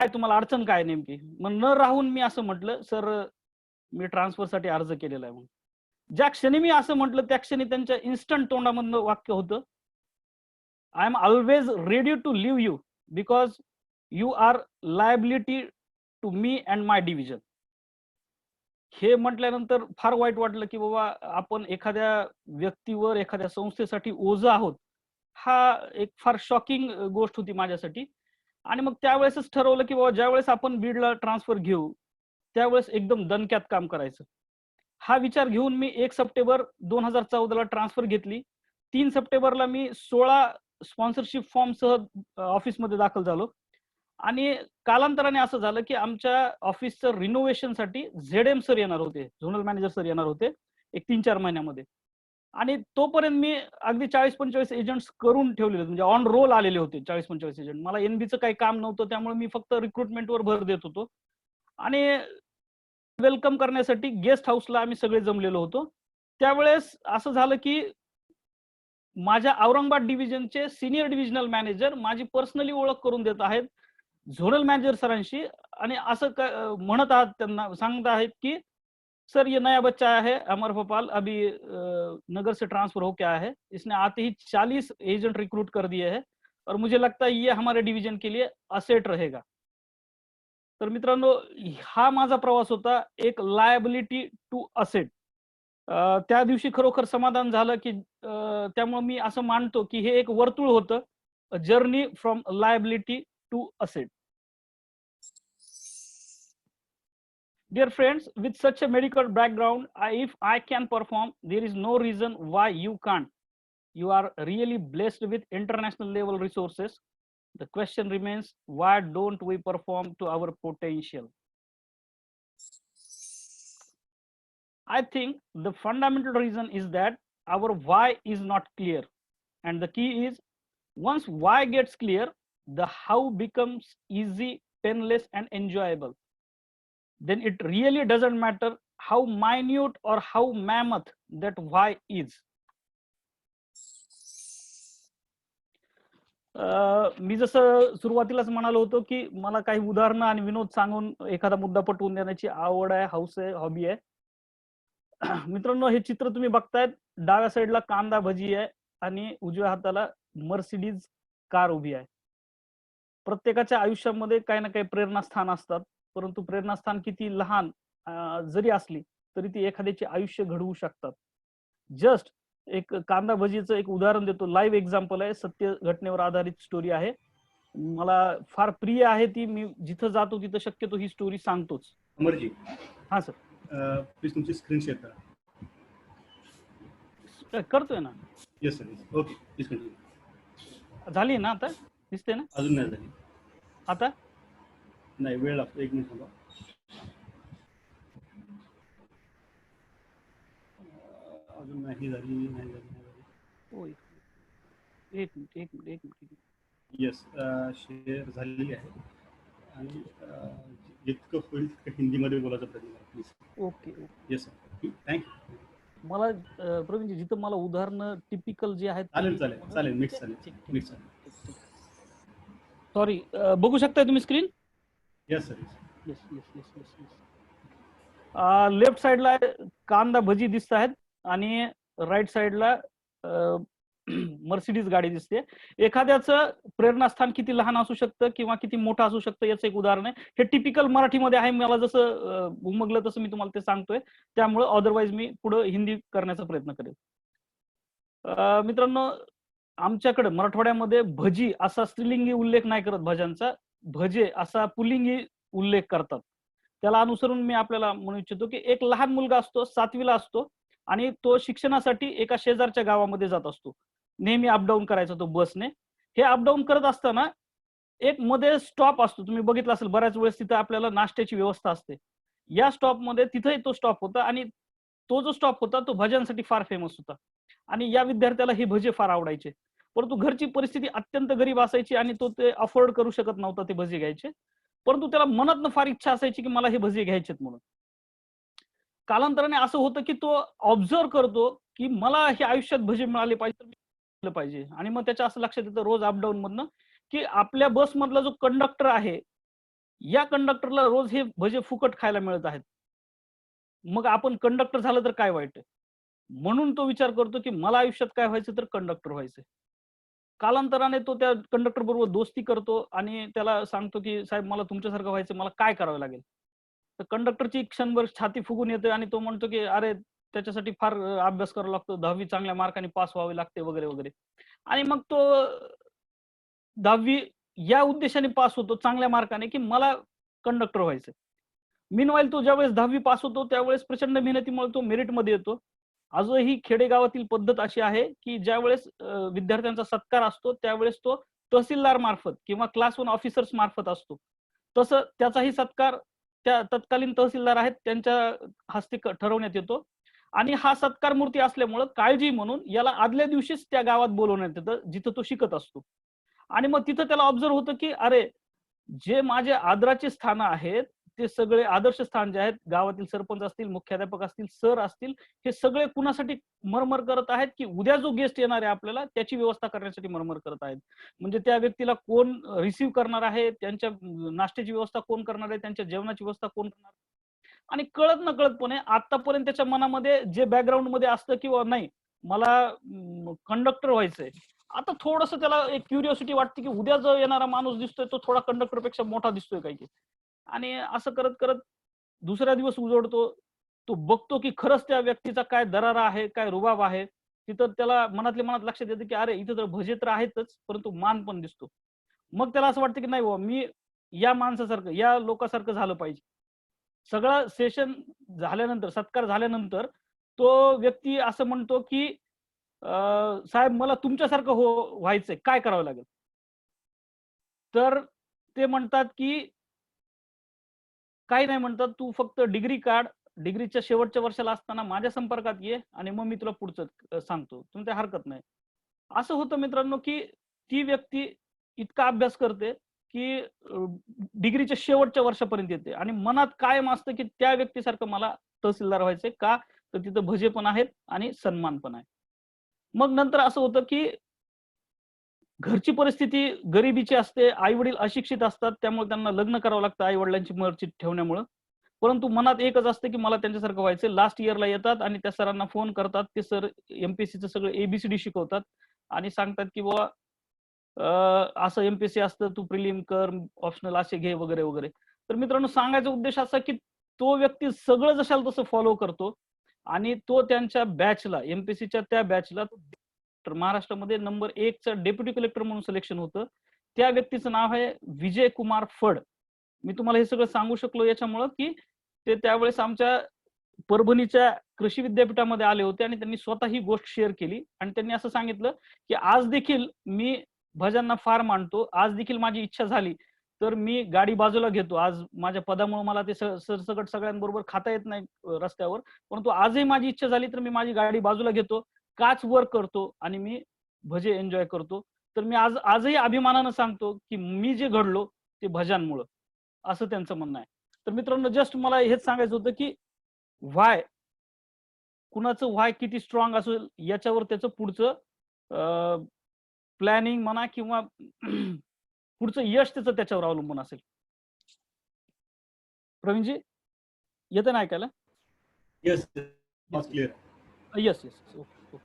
काय तुम्हाला अडचण काय नेमकी? मग न राहून मी असं म्हटलं, "सर, मी ट्रान्सफरसाठी अर्ज केलेला आहे." म्हणून. ज्या क्षणी मी असं म्हटलं, त्या क्षणी त्यांच्या इन्स्टंट तोंडामधनं वाक्य होतं, "I am always ready to leave you because you are liability to me and my division." हे म्हटल्यानंतर फार वाईट वाटलं, की बाबा आपण एखाद्या व्यक्तीवर, एखाद्या संस्थेसाठी ओझं आहोत. हा एक फार शॉकिंग गोष्ट होती माझ्यासाठी. आणि मग त्यावेळेसच ठरवलं, की बाबा ज्यावेळेस आपण बीडला ट्रान्सफर घेऊ, त्यावेळेस एकदम दणक्यात काम करायचं. हा विचार घेऊन मी 1 सप्टेंबर 2014 ला ट्रान्सफर घेतली. 3 सप्टेंबरला मी 16 स्पॉन्सरशिप फॉर्मसह ऑफिसमध्ये दाखल झालो. आणि कालांतराने असं झालं, की आमच्या ऑफिसचं रिनोव्हेशनसाठी झेड-एम सर येणार होते, झोनल मॅनेजर सर येणार होते, एक 3-4 महिन्यामध्ये. आणि तोपर्यंत मी अगदी 40-45 एजंट्स करून ठेवलेले होते, म्हणजे ऑन रोल आलेले होते 40-45 एजंट. मला एनबीचं काही काम नव्हतं, त्यामुळे मी फक्त रिक्रुटमेंटवर भर देत होतो. आणि वेलकम करण्यासाठी गेस्ट हाऊसला आम्ही सगळे जमलेलो होतो. त्यावेळेस असं झालं, की माझ्या औरंगाबाद डिव्हिजनचे सीनियर डिव्हिजनल मॅनेजर माझी पर्सनली ओळख करून देत आहेत झोनल मॅनेजर सरांशी. आणि असं म्हणत आहात, त्यांना सांगत आहेत, की सर, ये नया बच्चा आया है अमर भोपाल, अभी नगर से ट्रांसफर हो के आया है, इसने आते ही 40 एजेंट रिक्रूट कर दिए हैं और मुझे लगता है ये हमारे डिवीजन के लिए असेट रहेगा. तर मित्रांनो, हा माझा प्रवास होता एक लायबिलिटी टू असेट. त्या दिवशी खरोखर समाधान झालं, की त्यामुळे मी असं मानतो, की हे एक वर्तुळ होतं, journey from liability to asset. Dear friends, with such a medical background, if I can perform, there is no reason why you can't. You are really blessed with international level resources. The question remains, why don't we perform to our potential? I think the fundamental reason is that our why is not clear. And the key is, once why gets clear, the how becomes easy, painless, and enjoyable. Then it really doesn't matter how minute or how mammoth that why is. मी जसं सुरुवातीलाच म्हणालो होतो, की मला काही उदाहरणं आणि विनोद सांगून एखादा मुद्दा पटवून देण्याची आवड आहे, हौस आहे, हॉबी आहे. मित्रांनो, हे चित्र तुम्ही बघतायत, डाव्या साईडला कांदा भजी आहे आणि उजव्या हाताला मर्सिडीज कार उभी आहे. प्रत्येकाच्या आयुष्यामध्ये काही ना काही प्रेरणास्थान असतात, परंतु प्रेरणास्थान किती लहान जरी असली तरी ती एखाद्याचे आयुष्य घडवू शकतात. जस्ट एक कांदा भजीचं एक उदाहरण देतो, लाईव्ह एक्झाम्पल आहे, सत्य घटनेवर आधारित स्टोरी आहे. मला फार प्रिय आहे ती. मी जिथं जातो तिथं शक्यतो ही स्टोरी सांगतोच. अमरजी, हा सर, प्लीज तुमची स्क्रीन शेअर करा. करतोय ना. Yes sir, okay, please continue. झाली ना आता? दिसते ना अजून नाही झाली. आता? नाही, वेळ लागतो, 1 मिनिट थांबा. अजून नाही झाली. होय, एक मिनिट. येस, शेअर झालेली आहे आणि जितकं होईल तितकं हिंदीमध्ये बोलायचा प्रयत्न करा please. Okay. Yes sir, thank you. मला प्रवीणजी, जिथं मला उदाहरणं टिपिकल जे आहेत, चालेल, मिक्स चालेल. सॉरी, बघू शकताय तुम्ही screen? Yes sir. Yes. Left साइडला कांदा भजी दिसत आहेत आणि राईट साइडला मर्सिडीज गाडी दिसते. एखाद्याचं प्रेरणास्थान किती लहान असू शकतं किंवा किती मोठं असू शकतं याचं एक उदाहरण आहे. हे टिपिकल मराठीमध्ये आहे, मला जसं उमगलं तसं मी तुम्हाला ते सांगतोय. त्यामुळे अदरवाईज मी पुढे हिंदी करण्याचा प्रयत्न करेन. मित्रांनो, आमच्याकडे मराठवाड्यामध्ये भजी असा स्त्रीलिंगी उल्लेख नाही करत भाज्यांचा, भजे असा पुल्लिंगी उल्लेख करतात. त्याला अनुसरून मी आपल्याला म्हणू इच्छितो, की एक लहान मुलगा असतो, 7वीला असतो आणि तो शिक्षणासाठी एका शेजारच्या गावामध्ये जात असतो. नेहमी अपडाऊन करायचा तो बसने. हे अपडाऊन करत असताना एक मध्ये स्टॉप असतो, तुम्ही बघितलं असेल बऱ्याच वेळेस, तिथे आपल्याला नाश्त्याची व्यवस्था असते. या स्टॉपमध्ये तिथेही तो स्टॉप होता आणि तो जो स्टॉप होता तो भज्यांसाठी फार फेमस होता आणि या विद्यार्थ्याला हे भजे फार आवडायचे. परंतु घरची परिस्थिती अत्यंत गरीब असायची आणि तो ते अफोर्ड करू शकत नव्हता ते भजे घ्यायचे. परंतु त्याला मनातनं फार इच्छा असायची की मला हे भजे घ्यायचेत म्हणून. कालांतराने असं होतं की तो ऑब्झर्व करतो की मला हे आयुष्यात भजे मिळाले पाहिजे आणि मग त्याच्या असं लक्षात येतं रोज अपडाऊन मधनं की आपल्या बस मधला जो कंडक्टर आहे या कंडक्टरला रोज हे भजे फुकट खायला मिळत आहेत. मग आपण कंडक्टर झालं तर काय वाईट आहे? म्हणून तो विचार करतो की मला आयुष्यात काय व्हायचं तर कंडक्टर व्हायचंय. कालांतराने तो त्या कंडक्टर बरोबर दोस्ती करतो आणि त्याला सांगतो की साहेब मला तुमच्यासारखं व्हायचं, मला काय करावं लागेल? तर कंडक्टरची क्षणभर छाती फुगून येते आणि तो म्हणतो की अरे त्याच्यासाठी फार अभ्यास करावा लागतो, 10वी चांगल्या मार्काने पास व्हावे लागते वगैरे वगैरे. आणि मग तो 10वी या उद्देशाने पास होतो चांगल्या मार्काने की मला कंडक्टर व्हायचंय. मीनवाईल तो ज्यावेळेस 10वी पास होतो त्यावेळेस प्रचंड मेहनतीमुळे तो मेरिटमध्ये येतो. आजही खेडेगावातील पद्धत अशी आहे, की ज्यावेळेस विद्यार्थ्यांचा सत्कार असतो त्यावेळेस तो तहसीलदार मार्फत किंवा क्लास 1 ऑफिसर्स मार्फत असतो. तसं त्याचाही सत्कार त्या तत्कालीन तहसीलदार आहेत त्यांच्या हस्ते ठरवण्यात येतो आणि हा सत्कार मूर्ती असल्यामुळं काळजी म्हणून याला आदल्या दिवशीच त्या गावात बोलवण्यात येतं, जिथं तो शिकत असतो. आणि मग तिथं त्याला ऑब्झर्व्ह होतं, की अरे, जे माझे आदराचे स्थानं आहेत, ते सगळे आदर्श स्थान जे आहेत, गावातील सरपंच असतील, मुख्याध्यापक असतील, सर असतील, हे सगळे कुणासाठी मरमर करत आहेत, की उद्या जो गेस्ट येणार आहे आपल्याला, त्याची व्यवस्था करण्यासाठी मरमर करत आहेत. म्हणजे त्या व्यक्तीला कोण रिसीव्ह करणार आहे, त्यांच्या नाश्त्याची व्यवस्था कोण करणार आहे, त्यांच्या जेवणाची व्यवस्था कोण करणार आहे. आणि कळत नकळतपणे आतापर्यंत त्याच्या मनामध्ये जे बॅकग्राऊंडमध्ये असतं, किंवा नाही मला कंडक्टर व्हायचंय. आता थोडंसं त्याला एक क्युरिओसिटी वाटते, की उद्या जो येणारा माणूस दिसतोय तो थोडा कंडक्टरपेक्षा मोठा दिसतोय काय की. आणि असं करत करत दुसरा दिवस उजवडतो. तो बघतो की खरंच त्या व्यक्तीचा काय दरारा आहे, काय रुबाब आहे. तिथं त्याला मनातल्या मनात लक्षात येतं, की अरे इथं तर भजे तर आहेतच, परंतु मान पण दिसतो. मग त्याला असं वाटतं, की नाही बाबा मी या माणसासारखं, या लोकांसारखं झालं पाहिजे. सगळं सेशन झाल्यानंतर, सत्कार झाल्यानंतर तो व्यक्ती असं म्हणतो, की "साहेब मला तुमच्यासारखं व्हायचंय. काय करावं लागेल?" तर ते म्हणतात, की काही नाही म्हणतात, "तू फक्त डिग्री काढ. डिग्रीच्या शेवटच्या वर्षाला असताना माझ्या संपर्कात ये आणि मग मी तुला पुढचं सांगतो. तुमची हरकत नाही." असं होतं मित्रांनो, की ती व्यक्ती इतका अभ्यास करते, की डिग्रीच्या शेवटच्या वर्षापर्यंत येते आणि मनात कायम असतं, की त्या व्यक्तीसारखं मला तहसीलदार व्हायचंय. का? तर तिथं भजे पण आहेत आणि सन्मान पण आहे. मग नंतर असं होतं, की घरची परिस्थिती गरिबीची असते, आई-वडील अशिक्षित असतात, त्यामुळे त्यांना लग्न करावं लागतं आई-वडिलांची मर्जी ठेवण्यामुळं. परंतु मनात एकच असतं, की मला त्यांच्यासारखं व्हायचंय. लास्ट इयरला येतात आणि त्या सरांना फोन करतात. ते सर एम-पी-एस-सीचं सगळं ए शिकवतात आणि सांगतात, की "बाबा असं एम-पी-एस-सी असतं, तू प्रिलिम कर, ऑप्शनल असे घे" वगैरे, वगैरे. तर मित्रांनो सांगायचा उद्देश असा, की तो व्यक्ती सगळं जशाला तसं फॉलो करतो आणि तो त्यांच्या बॅचला, एम-पी-एस-सीच्या त्या बॅचला तर महाराष्ट्रामध्ये नंबर 1 चा डेप्युटी कलेक्टर म्हणून सिलेक्शन होतं. त्या व्यक्तीचं नाव आहे विजय कुमार फड. मी तुम्हाला हे सगळं सांगू शकलो याच्यामुळं, की ते त्यावेळेस आमच्या परभणीच्या कृषी विद्यापीठामध्ये आले होते आणि त्यांनी स्वतः ही गोष्ट शेअर केली आणि त्यांनी असं सांगितलं, की आज देखील मी भजांना फार मानतो. आज देखील माझी इच्छा झाली, तर मी गाडी बाजूला घेतो. आज माझ्या पदामुळे मला ते सरसकट सगळ्यांबरोबर खाता येत नाही रस्त्यावर. परंतु आजही माझी इच्छा झाली, तर मी माझी गाडी बाजूला घेतो. काच वर करतो आणि मी भजे एन्जॉय करतो. तर मी आजही अभिमानानं सांगतो, की मी जे घडलो ते भजांमुळं. असं त्यांचं म्हणणं आहे. तर मित्रांनो जस्ट मला हेच सांगायचं होतं, की व्हाय कुणाचं व्हाय किती स्ट्रॉंग असेल याच्यावर त्याचं पुढचं प्लॅनिंग म्हणा किंवा पुढचं यश त्याच्यावर अवलंबून असेल. प्रवीणजी येतं ना ऐकायला? Yes, clear. Yes, yes. Okay, okay.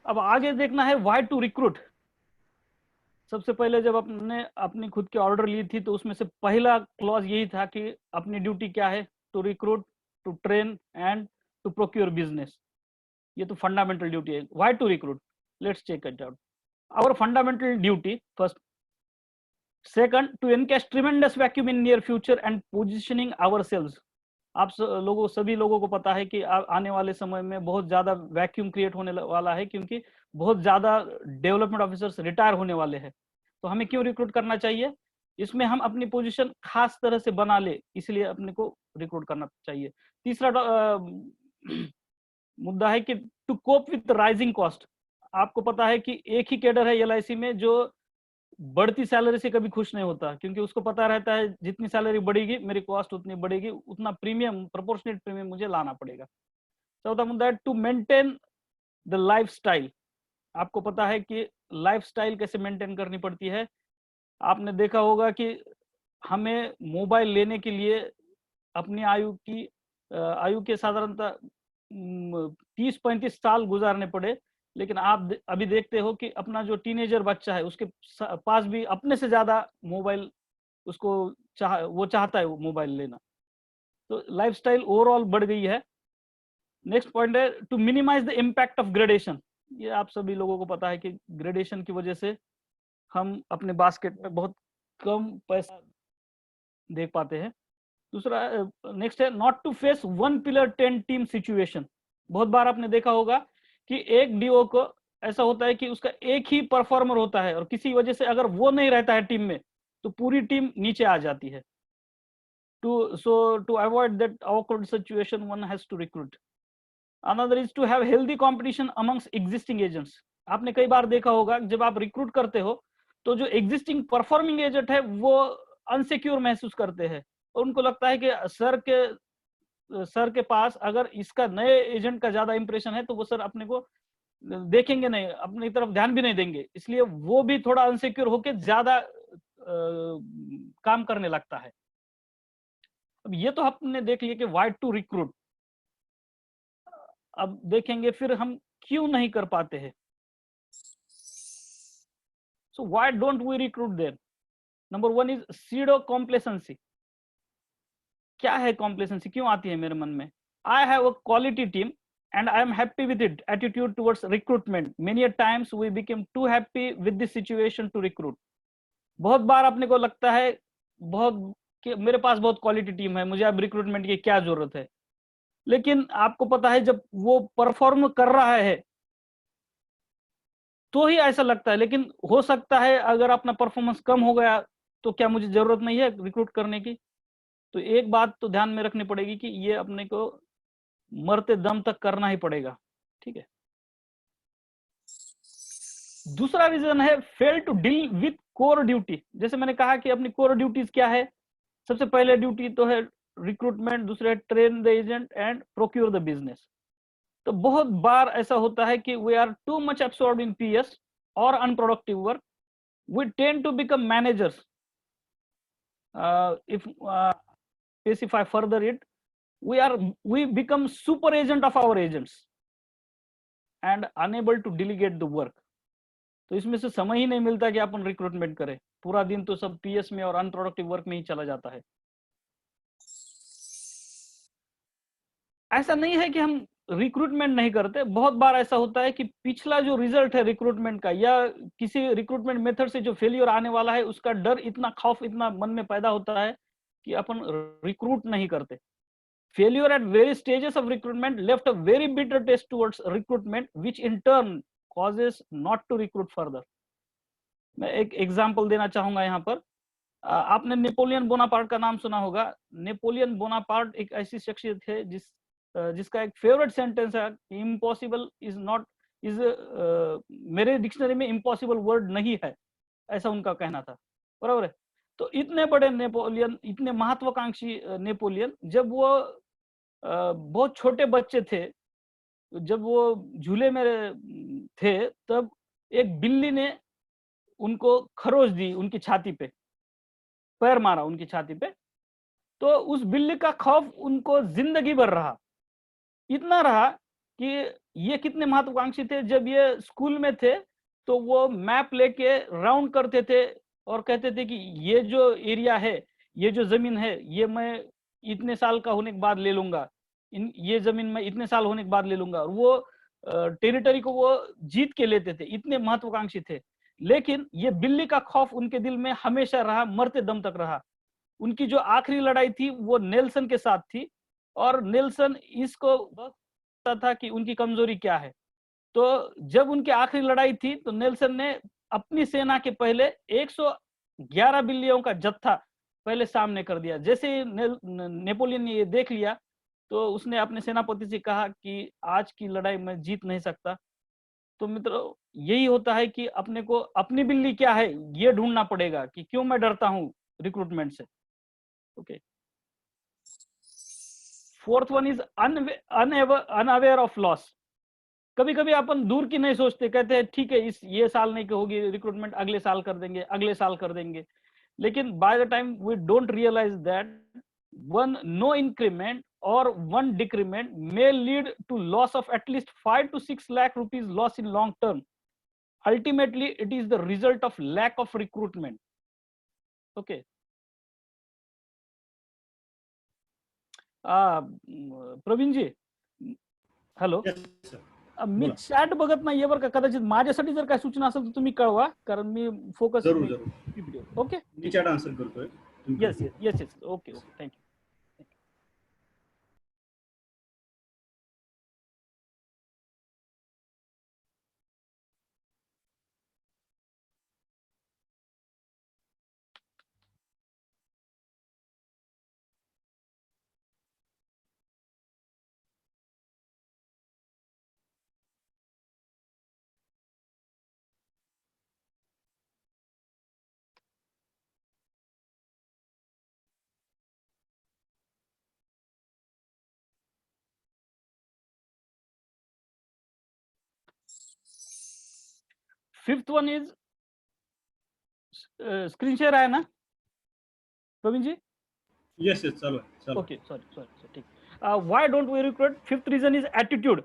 अब आगे देखना है व्हाई टू रिक्रूट. सबसे पहले जब आपने अपनी खुद की ऑर्डर ली थी तो उसमें से पहला क्लॉज यही था कि अपनी ड्यूटी क्या है, to recruit, to train and to procure business. ये तो फंडामेंटल ड्यूटी है. Why to recruit? Let's check it out. Our fundamental duty first. Second, to encash tremendous vacuum in near future and positioning our sales. आप सभी लोगों को पता है कि आने वाले समय में बहुत ज्यादा वैक्यूम क्रिएट होने वाला है, क्योंकि बहुत ज्यादा डेवलपमेंट ऑफिसर्स रिटायर होने वाले हैं. तो हमें क्यों रिक्रूट करना चाहिए? इसमें हम अपनी पोजीशन खास तरह से बना ले, इसलिए अपने को रिक्रूट करना चाहिए. तीसरा मुद्दा है कि to cope with rising cost. आपको पता है कि एक ही कैडर है एलआईसी में जो बढ़ती सैलरी से कभी खुश नहीं होता, क्योंकि उसको पता रहता है जितनी सैलरी बढ़ेगी मेरी कॉस्ट उतनी बढ़ेगी, उतना प्रीमियम, प्रोपोर्शनेट प्रीमियम मुझे लाना पड़ेगा. चौथा मुद्दा है to maintain the life style. आपको पता है कि लाइफस्टाइल कैसे मेंटेन करनी पड़ती है। आपने देखा होगा कि हमें मोबाइल लेने के लिए अपनी आयु के साधारणतः 30-35 साल गुजारने पड़े, लेकिन आप अभी देखते हो कि अपना जो टीनेजर बच्चा है उसके पास भी अपने से ज्यादा मोबाइल उसको वो चाहता है वो मोबाइल लेना। तो लाइफस्टाइल ओवरऑल बढ़ गई है। नेक्स्ट पॉइंट है to minimize the impact of gradation. ये आप सभी लोगों को पता है कि ग्रेडेशन की वजह से हम अपने बास्केट में बहुत कम पैसा देख पाते हैं। दूसरा नेक्स्ट है not to face one pillar 10 team situation. बहुत बार आपने देखा होगा कि एक डीओ को ऐसा होता है कि उसका एक ही परफॉर्मर होता है और किसी वजह से अगर वो नहीं रहता है टीम में तो पूरी टीम नीचे आ जाती है। to avoid that awkward situation one has to recruit. Another is to have healthy competition amongst existing agents. आपने कई बार देखा होगा जब आप रिक्रूट करते हो तो जो एग्जिस्टिंग परफॉर्मिंग एजेंट है वो अनसिक्योर महसूस करते हैं और उनको लगता है कि सर के पास अगर इसका नए एजेंट का ज्यादा इंप्रेशन है तो वो सर अपने को देखेंगे नहीं, अपनी तरफ ध्यान भी नहीं देंगे, इसलिए वो भी थोड़ा अनसिक्योर होकर ज्यादा काम करने लगता है। अब ये तो हमने देख लिया कि वाई टू रिक्रूट। अब देखेंगे फिर हम क्यों नहीं कर पाते हैं। So why don't we recruit them. Number 1 is pseudo complacency. क्या है कॉम्प्लेसेंसी, क्यों आती है मेरे मन में? I have a quality team and I am happy with it attitude towards recruitment. Many a times we became too happy with this situation to recruit. बहुत बार अपने को लगता है बहुत कि मेरे पास बहुत क्वालिटी टीम है, मुझे अब रिक्रूटमेंट की क्या जरूरत है। लेकिन आपको पता है जब वो परफॉर्म कर रहा है तो ही ऐसा लगता है, लेकिन हो सकता है अगर अपना परफॉर्मेंस कम हो गया तो क्या मुझे जरूरत नहीं है रिक्रूट करने की। तो एक बात तो ध्यान में रखनी पड़ेगी कि ये अपने को मरते दम तक करना ही पड़ेगा, ठीक है। दूसरा रीजन है fail to deal with core duty. जैसे मैंने कहा कि अपनी कोर ड्यूटीज क्या है, सबसे पहले ड्यूटी तो है रिक्रूटमेंट, दूसरे train the agent and procure the business. तो बहुत बार ऐसा होता है कि we are too much absorbed in PS और unproductive work, we tend to become managers if specify further it, we become super agent of our agents and unable to delegate the work. तो इसमें से समय ही नहीं मिलता कि अपन recruitment करें, पूरा दिन तो सब पीएस में और अनप्रोडक्टिव वर्क में ही चला जाता है। ऐसा नहीं है कि हम रिक्रूटमेंट नहीं करते, बहुत बार ऐसा होता है कि पिछला जो रिजल्ट है रिक्रूटमेंट का या किसी रिक्रूटमेंट मेथड से जो फेलियर आने वाला है उसका डर, इतना खौफ इतना मन में पैदा होता है कि अपन रिक्रूट नहीं करते। Failure at various stages of recruitment left a very bitter taste towards recruitment which in turn causes not to recruit further. मैं एक एग्जांपल देना चाहूंगा यहाँ पर। आपने नेपोलियन बोनापार्ट का नाम सुना होगा। नेपोलियन बोनापार्ट एक ऐसी शख्सियत है जिसका एक फेवरेट सेंटेंस है, इम्पॉसिबल इज नॉट इज, मेरे डिक्शनरी में इम्पॉसिबल वर्ड नहीं है, ऐसा उनका कहना था, बराबर है। तो इतने बड़े नेपोलियन, इतने महत्वाकांक्षी नेपोलियन, जब वो बहुत छोटे बच्चे थे, जब वो झूले में थे, तब एक बिल्ली ने उनको खरोच दी उनकी छाती पे, पैर मारा उनकी छाती पे। तो उस बिल्ली का खौफ उनको जिंदगी भर रहा, इतना रहा कि ये कितने महत्वाकांक्षी थे। जब ये स्कूल में थे तो वो मैप लेके राउंड करते थे और कहते थे कि ये जो एरिया है, ये जो जमीन है, ये मैं इतने साल का होने के बाद ले लूंगा, ये जमीन मैं इतने साल होने के बाद ले लूंगा। और वो टेरिटरी को वो जीत के लेते थे, इतने महत्वाकांक्षी थे। लेकिन ये बिल्ली का खौफ उनके दिल में हमेशा रहा, मरते दम तक रहा। उनकी जो आखिरी लड़ाई थी वो नेल्सन के साथ थी और नेल्सन इसको पता था कि उनकी कमजोरी क्या है। तो जब उनकी आखिरी लड़ाई थी तो नेल्सन ने अपनी सेना के पहले 111 बिल्लियों का जत्था पहले सामने कर दिया। जैसे नेपोलियन ने ये देख लिया तो उसने अपने सेनापति से कहा कि आज की लड़ाई मैं जीत नहीं सकता। तो मित्रों, यही होता है कि अपने को अपनी बिल्ली क्या है ये ढूंढना पड़ेगा कि क्यों मैं डरता हूं रिक्रूटमेंट से। Okay, fourth one is unaware of loss. कभी कभी अपन दूर की नहीं सोचते, कहते हैं ठीक है ये साल नहीं होगी रिक्रूटमेंट, अगले साल कर देंगे, अगले साल कर देंगे। लेकिन by the time we don't realise that one no increment और one decrement may lead to loss of at least 5 to 6 lakh rupees loss in long term. Ultimately it is the result of lack of recruitment. Okay. Praveen ji, hello. Yes, sir. मी बोला. Chat बघत नाहीये बरं का, कदाचित माझ्यासाठी जर काय सूचना असेल तर तुम्ही कळवा, कारण मी फोकस जरूर जरूर पीपीटी. ओके, मी चॅट आन्सर करतोय. तुम्ही yes yes yes yes, okay okay, thank you. Fifth one is screen share आहे ना प्रवीण जी? येस येस चालू आहे चालू. Okay, sorry, ठीक. Why don't we recruit? Fifth reason is attitude.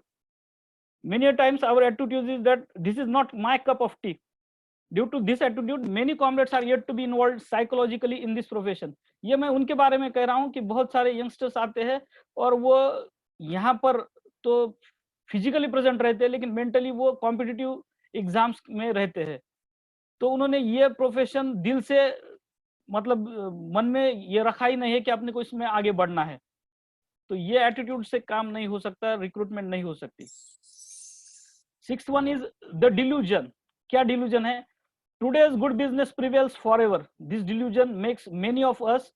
Many a times our attitude is that this is not my cup of tea. Due to this attitude, many comrades are yet to be involved psychologically in this profession. ये मैं उनके बारे में कह रहा हूँ कि बहुत सारे यंगस्टर्स आते हैं और वो यहाँ पर तो फिजिकली प्रेजेंट रहते हैं, लेकिन मेंटली वो कॉम्पिटिटिव एग्जाम्स में रहते हैं. तो उन्होंने ये प्रोफेशन दिल से मतलब मन में ये रखा ही नहीं है कि अपने को इसमें आगे बढ़ना है. तो ये एटीट्यूड से काम नहीं हो सकता, रिक्रूटमेंट नहीं हो सकती. Sixth one is the delusion. क्या डिल्यूजन है? Today's good business prevails forever. This delusion makes many of us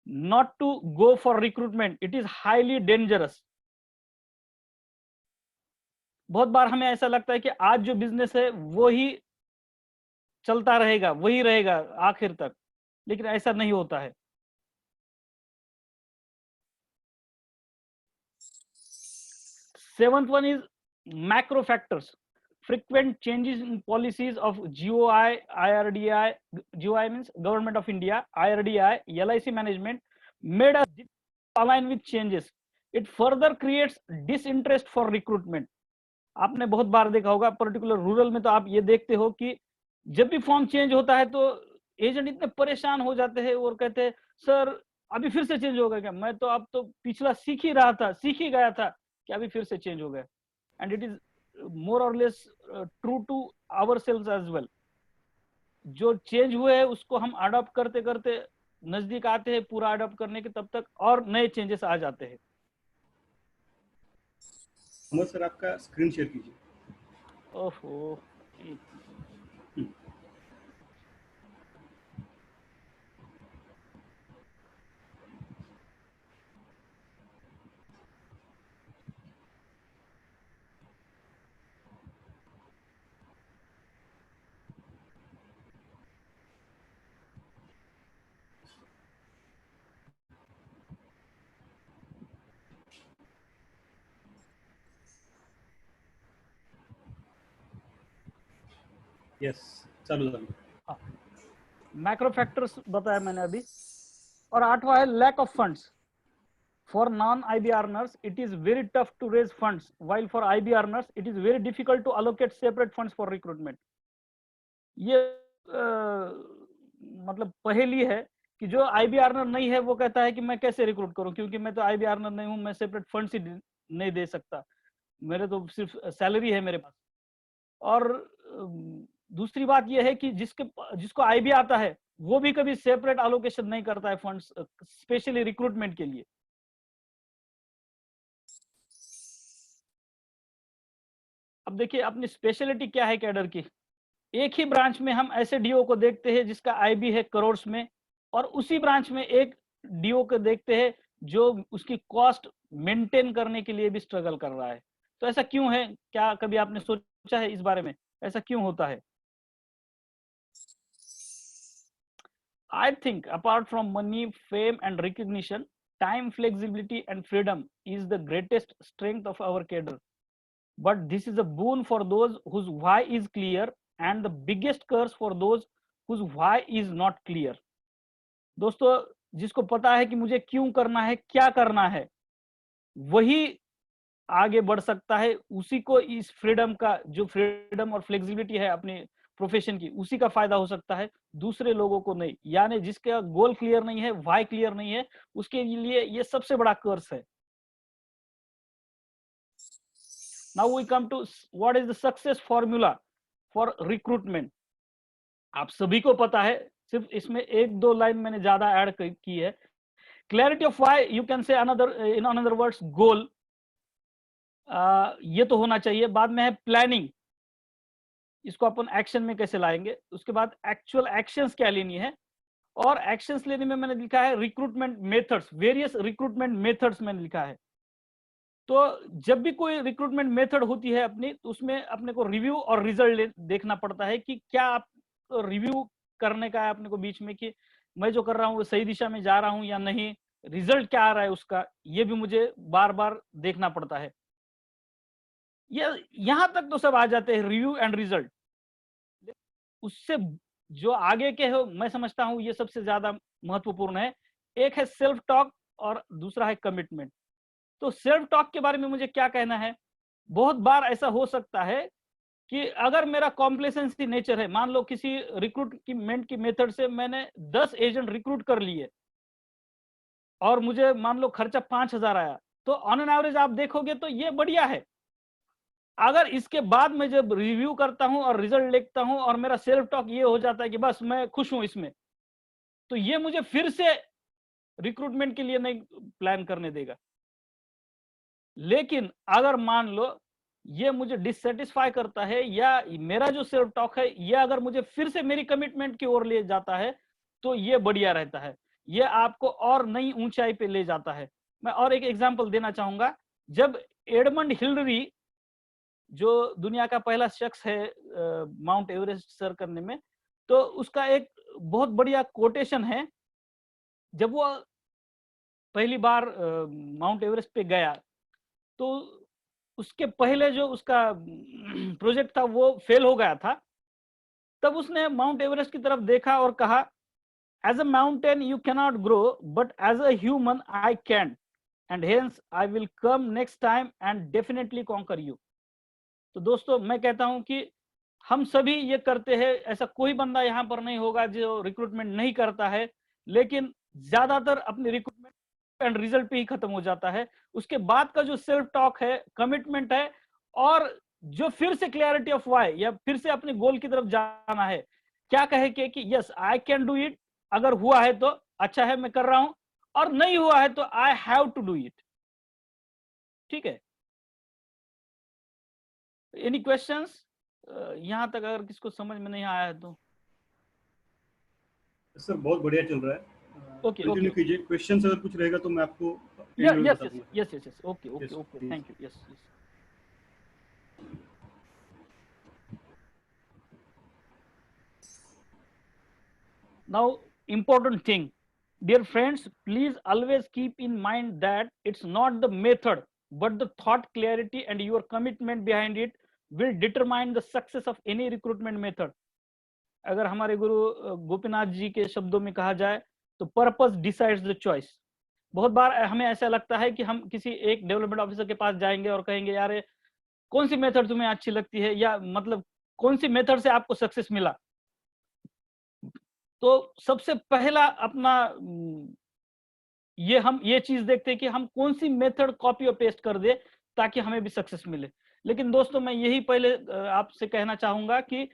not to go for recruitment. It is highly dangerous. बहुत बार हमें ऐसा लगता है कि आज जो बिजनेस है वो ही चलता रहेगा, वही रहेगा आखिर तक, लेकिन ऐसा नहीं होता है. Seventh one is macro factors. Frequent changes in policies of GOI, IRDI, GOI means Government of India, IRDI, LIC management made us align with changes. It further creates disinterest for recruitment. आपने बहुत बार देखा होगा, particular rural में तो आप ये देखते हो कि जब भी फॉर्म चेंज होता है तो एजेंट इतने परेशान हो जाते हैं और कहते हैं सर अभी फिर से चेंज होगा क्या? मैं तो अब तो पिछला सीख ही रहा था, सीख ही गया था कि अभी फिर से चेंज हो गया. And it is more or less true to our sales as well. जो चेंज हुए है उसको हम अडॉप्ट करते करते नजदीक आते हैं पूरा अडॉप्ट करने के, तब तक और नए चेंजेस आ जाते हैं. अहमद सर आपका स्क्रीन शेयर कीजिए. ओहो, येस चालू झालं. हाँ, मैक्रो फैक्टर्स बताया मैंने अभी. और आठवां है lack of funds. For non-IB earners, it is very tough to raise funds, while for IB earners, it is very difficult to allocate separate funds for recruitment. ये मतलब पहेली है कि जो IB earner नहीं है वो कहता है कि मैं कैसे रिक्रूट करूं, क्योंकि मैं तो IB earner नहीं हूं, मैं सेपरेट फंड्स ही नहीं दे सकता, मेरे तो सिर्फ सैलरी है मेरे पास. और दूसरी बात यह है कि जिसको IB आता है वो भी कभी सेपरेट एलोकेशन नहीं करता है फंड्स, स्पेशली रिक्रूटमेंट के लिए. अब देखिए अपनी स्पेशलिटी क्या है कैडर की. एक ही ब्रांच में हम ऐसे डीओ को देखते हैं जिसका IB है करोड़ में, और उसी ब्रांच में एक डीओ को देखते हैं जो उसकी कॉस्ट मेंटेन करने के लिए भी स्ट्रगल कर रहा है. तो ऐसा क्यों है? क्या कभी आपने सोचा है इस बारे में, ऐसा क्यों होता है? I think apart from money, fame and recognition, time, flexibility and freedom is the greatest strength of our cadre. but this is a boon for those whose why is clear and the biggest curse for those whose why is not clear. दोस्तों, जिसको पता है कि मुझे क्यों करना है, क्या करना है, वही आगे बढ़ सकता है, उसी को इस फ्रीडम का, जो फ्रीडम और फ्लेक्सिबिलिटी है अपने प्रोफेशन की, उसी का फायदा हो सकता है, दूसरे लोगों को नहीं। यानी जिसका गोल क्लियर नहीं है, व्हाई क्लियर नहीं है, उसके लिए ये सबसे बड़ा कर्स है। Now we come to what is the success formula for recruitment. आप सभी को पता है, सिर्फ इसमें एक दो लाइन मैंने ज्यादा ऐड की है। Clarity of why, you can say another, in another words, goal, ये तो होना चाहिए। बाद में है प्लानिंग, इसको अपन एक्शन में कैसे लाएंगे। उसके बाद एक्चुअल एक्शंस क्या लेनी है, और एक्शंस लेने में मैंने लिखा है recruitment methods, various recruitment methods मैंने लिखा है। तो जब भी कोई रिक्रूटमेंट मेथड होती है अपनी, तो उसमें अपने को रिव्यू और रिजल्ट देखना पड़ता है कि क्या आप रिव्यू करने का है अपने को बीच में, कि मैं जो कर रहा हूँ वो सही दिशा में जा रहा हूँ या नहीं, रिजल्ट क्या आ रहा है उसका, ये भी मुझे बार बार देखना पड़ता है। ये यहां तक तो सब आ जाते हैं, रिव्यू एंड रिजल्ट। उससे जो आगे के हो, मैं समझता हूं ये सबसे ज्यादा महत्वपूर्ण है। एक है सेल्फ टॉक और दूसरा है कमिटमेंट। तो सेल्फ टॉक के बारे में मुझे क्या कहना है, बहुत बार ऐसा हो सकता है कि अगर मेरा कॉम्प्लेसेंसी नेचर है, मान लो किसी रिक्रूटमेंट की मेथड से मैंने 10 एजेंट रिक्रूट कर लिए और मुझे मान लो खर्चा 5,000 आया, तो ऑन एन एवरेज आप देखोगे तो ये बढ़िया है। अगर इसके बाद मैं जब रिव्यू करता हूं और रिजल्ट लिखता हूं और मेरा सेल्फ टॉक ये हो जाता है कि बस मैं खुश हूं इसमें, तो ये मुझे फिर से रिक्रूटमेंट के लिए नहीं प्लान करने देगा। लेकिन अगर मान लो ये मुझे डिससेटिस्फाई करता है, या मेरा जो सेल्फ टॉक है ये अगर मुझे फिर से मेरी कमिटमेंट की ओर ले जाता है, तो ये बढ़िया रहता है, ये आपको और नई ऊंचाई पे ले जाता है। मैं और एक एग्जांपल देना चाहूंगा। जब एडमंड हिलरी, जो दुनिया का पहला शख्स है माउंट एवरेस्ट सर करने में, तो उसका एक बहुत बढ़िया कोटेशन है। जब वो पहली बार माउंट एवरेस्ट पे गया, तो उसके पहले जो उसका प्रोजेक्ट था वो फेल हो गया था। तब उसने माउंट एवरेस्ट की तरफ देखा और कहा, as a mountain you cannot grow, but as a human I can, and hence I will come next time and definitely conquer you. तो दोस्तों, मैं कहता हूं कि हम सभी ये करते हैं, ऐसा कोई बंदा यहाँ पर नहीं होगा जो रिक्रूटमेंट नहीं करता है, लेकिन ज्यादातर अपनी रिक्रूटमेंट एंड रिजल्ट पे ही खत्म हो जाता है। उसके बाद का जो सेल्फ टॉक है, कमिटमेंट है, और जो फिर से क्लैरिटी ऑफ व्हाई, या फिर से अपने गोल की तरफ जाना है, क्या कहे कि yes I can do it, अगर हुआ है तो अच्छा है मैं कर रहा हूं, और नहीं हुआ है तो I have to do it. ठीक है, एनी क्वेश्चंस यहां तक, अगर किसको समझ में नहीं आया है तो? सर बहुत बढ़िया चल रहा है, ओके कंटिन्यू कीजिए। क्वेश्चंस अगर कुछ रहेगा तो मैं आपको यस end में यस बता दूंगा। Yes yes yes, okay okay Yes, okay, please. Thank you, yes yes. Now, important thing, dear friends, please always keep in mind that it's not the method but the thought clarity and your commitment behind it will determine the success of any recruitment method. अगर हमारे गुरु गोपीनाथ जी के शब्दों में कहा जाए तो purpose decides the choice. बहुत बार हमें ऐसा लगता है कि हम किसी एक डेवलपमेंट ऑफिसर के पास जाएंगे और कहेंगे, यार कौन सी मेथड तुम्हें अच्छी लगती है, या मतलब कौन सी मेथड से आपको सक्सेस मिला। तो सबसे पहला अपना हम ये चीज देखते हैं कि हम कौन सी मेथड कॉपी और पेस्ट कर दे ताकि हमें भी सक्सेस मिले। लेकिन दोस्तों, मैं यही पहले आपसे कहना चाहूंगा कि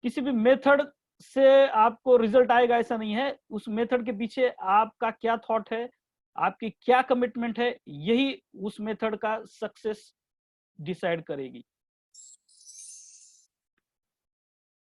किसी भी मेथड से आपको रिजल्ट आएगा ऐसा नहीं है। उस मेथड के पीछे आपका क्या थॉट है, आपकी क्या कमिटमेंट है, यही उस मेथड का सक्सेस डिसाइड करेगी।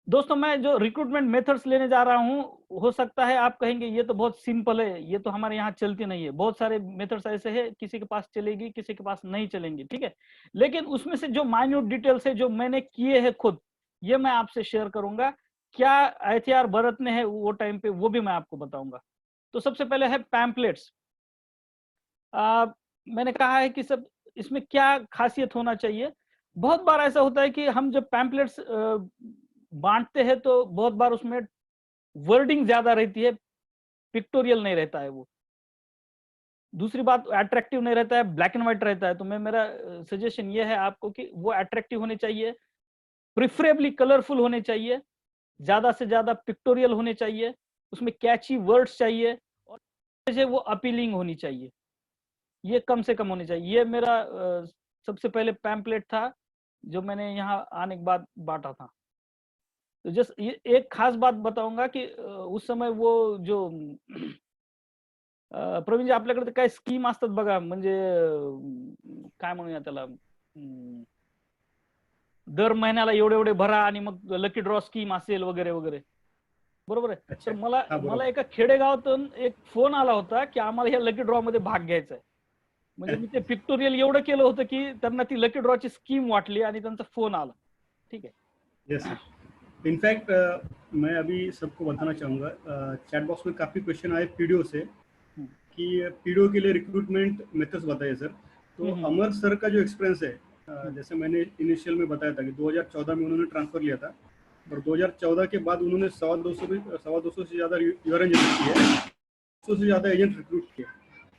दोस्तों, मैं जो रिक्रूटमेंट मेथड्स लेने जा रहा हूं, हो सकता है आप कहेंगे ये तो बहुत सिंपल है, ये तो हमारे यहाँ चलती नहीं है। बहुत सारे मेथड्स ऐसे हैं, किसी के पास चलेगी, किसी के पास नहीं चलेंगी, ठीक है। लेकिन उसमें से जो माइन्यूट डिटेल्स है, जो मैंने किए हैं खुद, ये मैं आपसे शेयर करूंगा। क्या एहतियात बरतने हैं वो टाइम पे, वो भी मैं आपको बताऊंगा। तो सबसे पहले है पैम्पलेट्स। मैंने कहा है कि सब इसमें क्या खासियत होना चाहिए। बहुत बार ऐसा होता है कि हम जब पैम्पलेट्स बांटते हैं तो बहुत बार उसमें वर्डिंग ज्यादा रहती है, पिक्टोरियल नहीं रहता है वो। दूसरी बात, अट्रैक्टिव नहीं रहता है, ब्लैक एंड व्हाइट रहता है। तो मेरा सजेशन ये है आपको कि वो अट्रैक्टिव होने चाहिए, प्रिफरेबली कलरफुल होने चाहिए, ज्यादा से ज्यादा पिक्टोरियल होने चाहिए, उसमें कैची वर्ड्स चाहिए, और जैसे वो अपीलिंग होनी चाहिए। ये कम से कम होनी चाहिए। ये मेरा सबसे पहले पैम्पलेट था जो मैंने यहाँ आने के बाद बांटा था। तो जस्ट ये एक खास बात बताऊंगा कि उस समय वो जो प्रवीणजी आपल्याकडे काय स्कीम असतात बघा, म्हणजे काय म्हणूया त्याला, दर महिन्याला एवढे एवढे भरा आणि मग लकी ड्रॉ स्कीम असेल वगैरे वगैरे, बरोबर आहे. अच्छा. तर मला हा, बरोबर. मला एका खेडेगावातून एक फोन आला होता की आम्हाला या लकी ड्रॉ मध्ये भाग घ्यायचा आहे. म्हणजे मी ते पिक्टोरियल एवढं केलं होतं की त्यांना ती लकी ड्रॉची स्कीम वाटली आणि त्यांचा फोन आला. ठीक है. Yes sir. इनफैक्ट मैं अभी सबको बताना चाहूँगा, चैट बॉक्स में काफ़ी क्वेश्चन आए पीडीओ से कि पीडीओ के लिए रिक्रूटमेंट मेथड्स बताइए सर. तो अमर सर का जो एक्सपीरियंस है, जैसे मैंने इनिशियल में बताया था कि 2014 में उन्होंने ट्रांसफ़र लिया था और 2014 के बाद उन्होंने 250 से ज़्यादा यूआरएन जनरेट किए, 100 से ज़्यादा एजेंट रिक्रूट किए.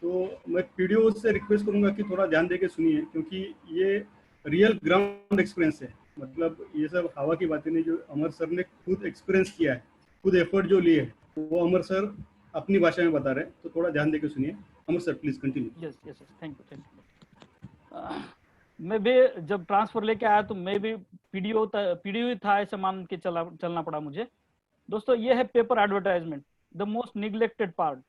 तो मैं पीडीओ से रिक्वेस्ट करूंगा कि थोड़ा ध्यान देके सुनिए, क्योंकि ये रियल ग्राउंड एक्सपीरियंस है. मतलब ये सब हवा की बातें नहीं, जो अमर सर ने खुद एक्सपीरियंस किया है, खुद एफर्ट जो लिए है, वो अमर सर अपनी भाषा में बता रहे हैं. तो थोड़ा ध्यान देके सुनिए. Amar sir please continue. Yes yes, thank you. मैं भी जब ट्रांसफर लेके आया तो मैं भी पीडीओ ही था ऐसे मान के चलना पड़ा मुझे. दोस्तों ये है paper advertisement, the most neglected part.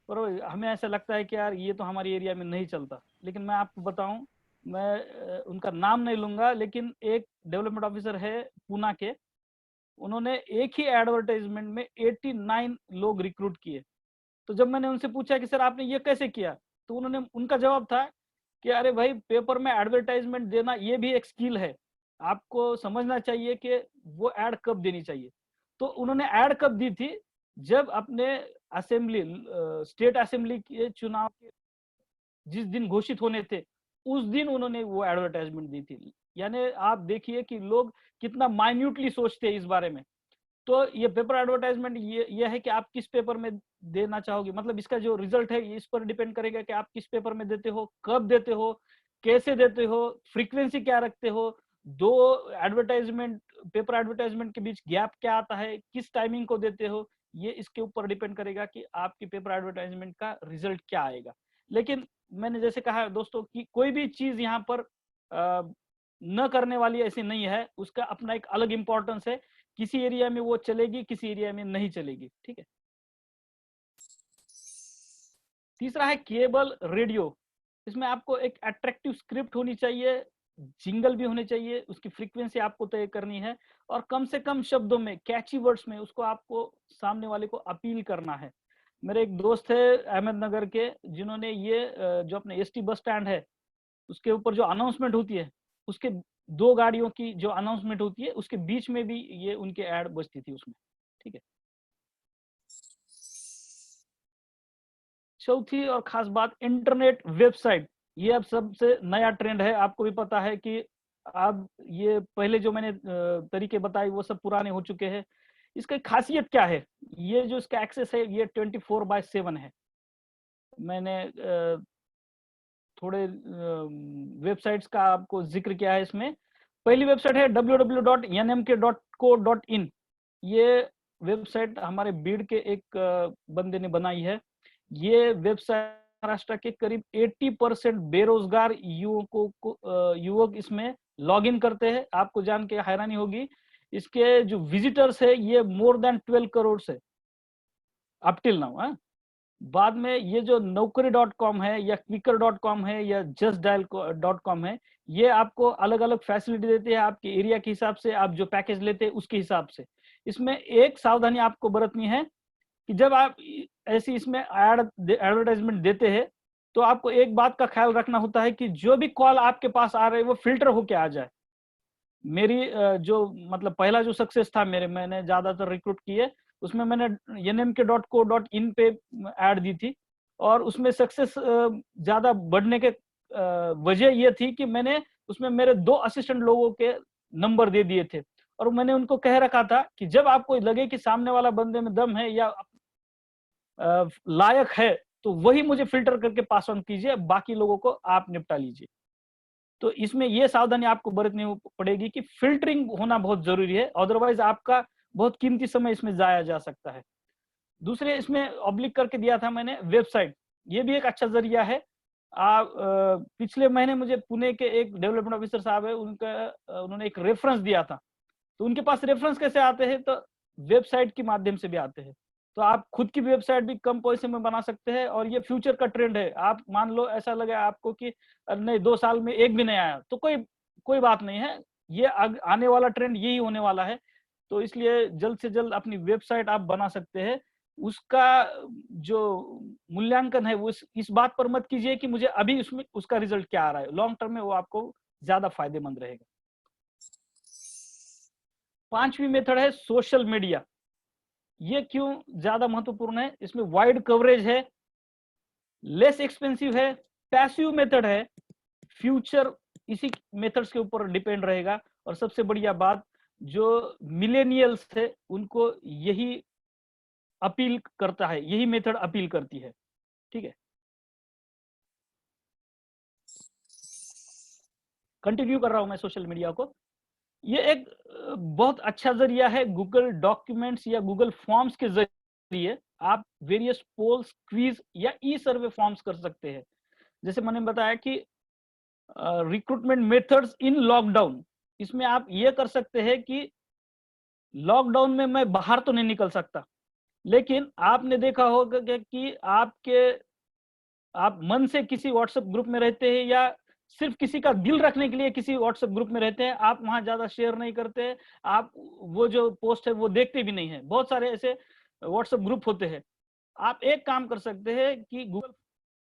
पर हमें ऐसा लगता है कि यार ये तो हमारी एरिया में नहीं चलता, लेकिन मैं आपको बताऊं, मैं उनका नाम नहीं लूंगा, लेकिन एक डेवलपमेंट ऑफिसर है पूना के, उन्होंने एक ही एडवर्टाइजमेंट में 89 लोग रिक्रूट किए. तो जब मैंने उनसे पूछा कि सर आपने ये कैसे किया, तो उनका जवाब था कि अरे भाई, पेपर में एडवर्टाइजमेंट देना ये भी एक स्किल है, आपको समझना चाहिए कि वो ऐड कब देनी चाहिए. तो उन्होंने ऐड कब दी थी, जब अपने असेंबली, स्टेट असेंबली के चुनाव के जिस दिन घोषित होने थे उस दिन उन्होंने वो एडवर्टाइजमेंट दी थी. यानी आप देखिए कि लोग कितना माइन्यूटली सोचते हैं इस बारे में. तो ये पेपर एडवर्टाइजमेंट ये है कि आप किस पेपर में देना चाहोगे, मतलब इसका जो रिजल्ट है इस पर डिपेंड करेगा कि आप किस पेपर में देते हो, कब देते हो, कैसे देते हो, फ्रीक्वेंसी क्या रखते हो, दो एडवर्टाइजमेंट, पेपर एडवर्टाइजमेंट के बीच गैप क्या आता है, किस टाइमिंग को देते हो, ये इसके ऊपर डिपेंड करेगा कि आपकी पेपर एडवर्टाइजमेंट का रिजल्ट क्या आएगा. लेकिन मैंने जैसे कहा दोस्तों कि कोई भी चीज यहाँ पर न करने वाली ऐसी नहीं है, उसका अपना एक अलग इंपॉर्टेंस है. किसी एरिया में वो चलेगी, किसी एरिया में नहीं चलेगी. ठीक है. तीसरा है केबल रेडियो. इसमें आपको एक अट्रैक्टिव स्क्रिप्ट होनी चाहिए, जिंगल भी होने चाहिए, उसकी फ्रीक्वेंसी आपको तय करनी है, और कम से कम शब्दों में, कैची वर्ड्स में उसको आपको सामने वाले को अपील करना है. मेरे एक दोस्त है अहमदनगर के, जिन्होंने ये जो अपने एसटी बस स्टैंड है उसके ऊपर जो अनाउंसमेंट होती है, उसके 2 गाड़ियों की जो अनाउंसमेंट होती है उसके बीच में भी ये उनके ऐड बजती थी उसमें. ठीक है. चौथी और खास बात, इंटरनेट वेबसाइट. ये अब सबसे नया ट्रेंड है, आपको भी पता है कि अब ये पहले जो मैंने तरीके बताए वो सब पुराने हो चुके हैं. इसका खासियत क्या है, ये जो इसका एक्सेस है ये 24/7 है. मैंने थोड़े वेबसाइट्स का आपको जिक्र किया है इसमें. पहली वेबसाइट है www.nmk.co.in. ये वेबसाइट हमारे बीड़ के एक बंदे ने बनाई है. ये वेबसाइट महाराष्ट्र के करीब 80% बेरोजगार युवक इसमें लॉग इन करते हैं. आपको जान के हैरानी होगी, इसके जो विजिटर्स है ये मोर देन 12 करोड़ है अप टिल नाउ. बाद में ये जो naukri.com है या क्विकर.com है या justdial.com है, ये आपको अलग अलग फैसिलिटी देते हैं आपके एरिया के हिसाब से, आप जो पैकेज लेते हैं उसके हिसाब से. इसमें एक सावधानी आपको बरतनी है कि जब आप ऐसी इसमें एडवर्टाइजमेंट देते हैं तो आपको एक बात का ख्याल रखना होता है कि जो भी कॉल आपके पास आ रहे हैं वो फिल्टर होके आ जाए. मेरी जो मतलब पहला जो सक्सेस था मैंने ज्यादातर रिक्रूट किए, उसमें मैंने nmk.co.in पे ऐड दी थी, और उसमें सक्सेस ज्यादा बढ़ने के वजह ये थी कि मैंने उसमें मेरे 2 असिस्टेंट लोगों के नंबर दे दिए थे और मैंने उनको कह रखा था कि जब आपको लगे कि सामने वाला बंदे में दम है या लायक है तो वही मुझे फिल्टर करके पास ऑन कीजिए, बाकी लोगों को आप निपटा लीजिए। तो इसमें ये सावधानी आपको बरतनी पड़ेगी कि फिल्टरिंग होना बहुत जरूरी है, अदरवाइज आपका बहुत कीमती समय इसमें जाया जा सकता है। दूसरे इसमें ऑब्लिक करके दिया था मैंने वेबसाइट, ये भी एक अच्छा जरिया है। आप पिछले महीने मुझे पुणे के एक डेवलपमेंट ऑफिसर साहब है, उन्होंने एक रेफरेंस दिया था। तो उनके पास रेफरेंस कैसे आते हैं, तो वेबसाइट के माध्यम से भी आते हैं। तो आप खुद की वेबसाइट भी कम पैसे में बना सकते हैं और ये फ्यूचर का ट्रेंड है। आप मान लो ऐसा लगे आपको कि नहीं 2 साल में एक भी नहीं आया, तो कोई बात नहीं है, ये आने वाला ट्रेंड यही होने वाला है। तो इसलिए जल्द से जल्द अपनी वेबसाइट आप बना सकते हैं। उसका जो मूल्यांकन है वो इस बात पर मत कीजिए कि मुझे अभी उसमें उसका रिजल्ट क्या आ रहा है, लॉन्ग टर्म में वो आपको ज्यादा फायदेमंद रहेगा। 5वीं मेथड है सोशल मीडिया। ये क्यों ज्यादा महत्वपूर्ण है, इसमें वाइड कवरेज है, लेस एक्सपेंसिव है, पैसिव मेथड है, फ्यूचर इसी मेथड्स के ऊपर डिपेंड रहेगा। और सबसे बढ़िया बात, जो मिलेनियल्स है उनको यही अपील करता है, यही मेथड अपील करती है। ठीक है, कंटिन्यू कर रहा हूं मैं सोशल मीडिया को। ये एक बहुत अच्छा जरिया है। गूगल डॉक्यूमेंट्स या गूगल फॉर्म्स के जरिए आप वेरियस पोल्स, क्विज या ई सर्वे फॉर्म्स कर सकते हैं। जैसे मैंने बताया कि रिक्रूटमेंट मेथड्स इन लॉकडाउन, इसमें आप ये कर सकते हैं कि लॉकडाउन में मैं बाहर तो नहीं निकल सकता, लेकिन आपने देखा होगा कि आप मन से किसी व्हाट्सएप ग्रुप में रहते हैं या सिर्फ किसी का दिल रखने के लिए किसी व्हाट्सएप ग्रुप में रहते हैं, आप वहां ज्यादा शेयर नहीं करते, आप वो जो पोस्ट है वो देखते भी नहीं है। बहुत सारे ऐसे व्हाट्सएप ग्रुप होते हैं। आप एक काम कर सकते हैं कि गूगल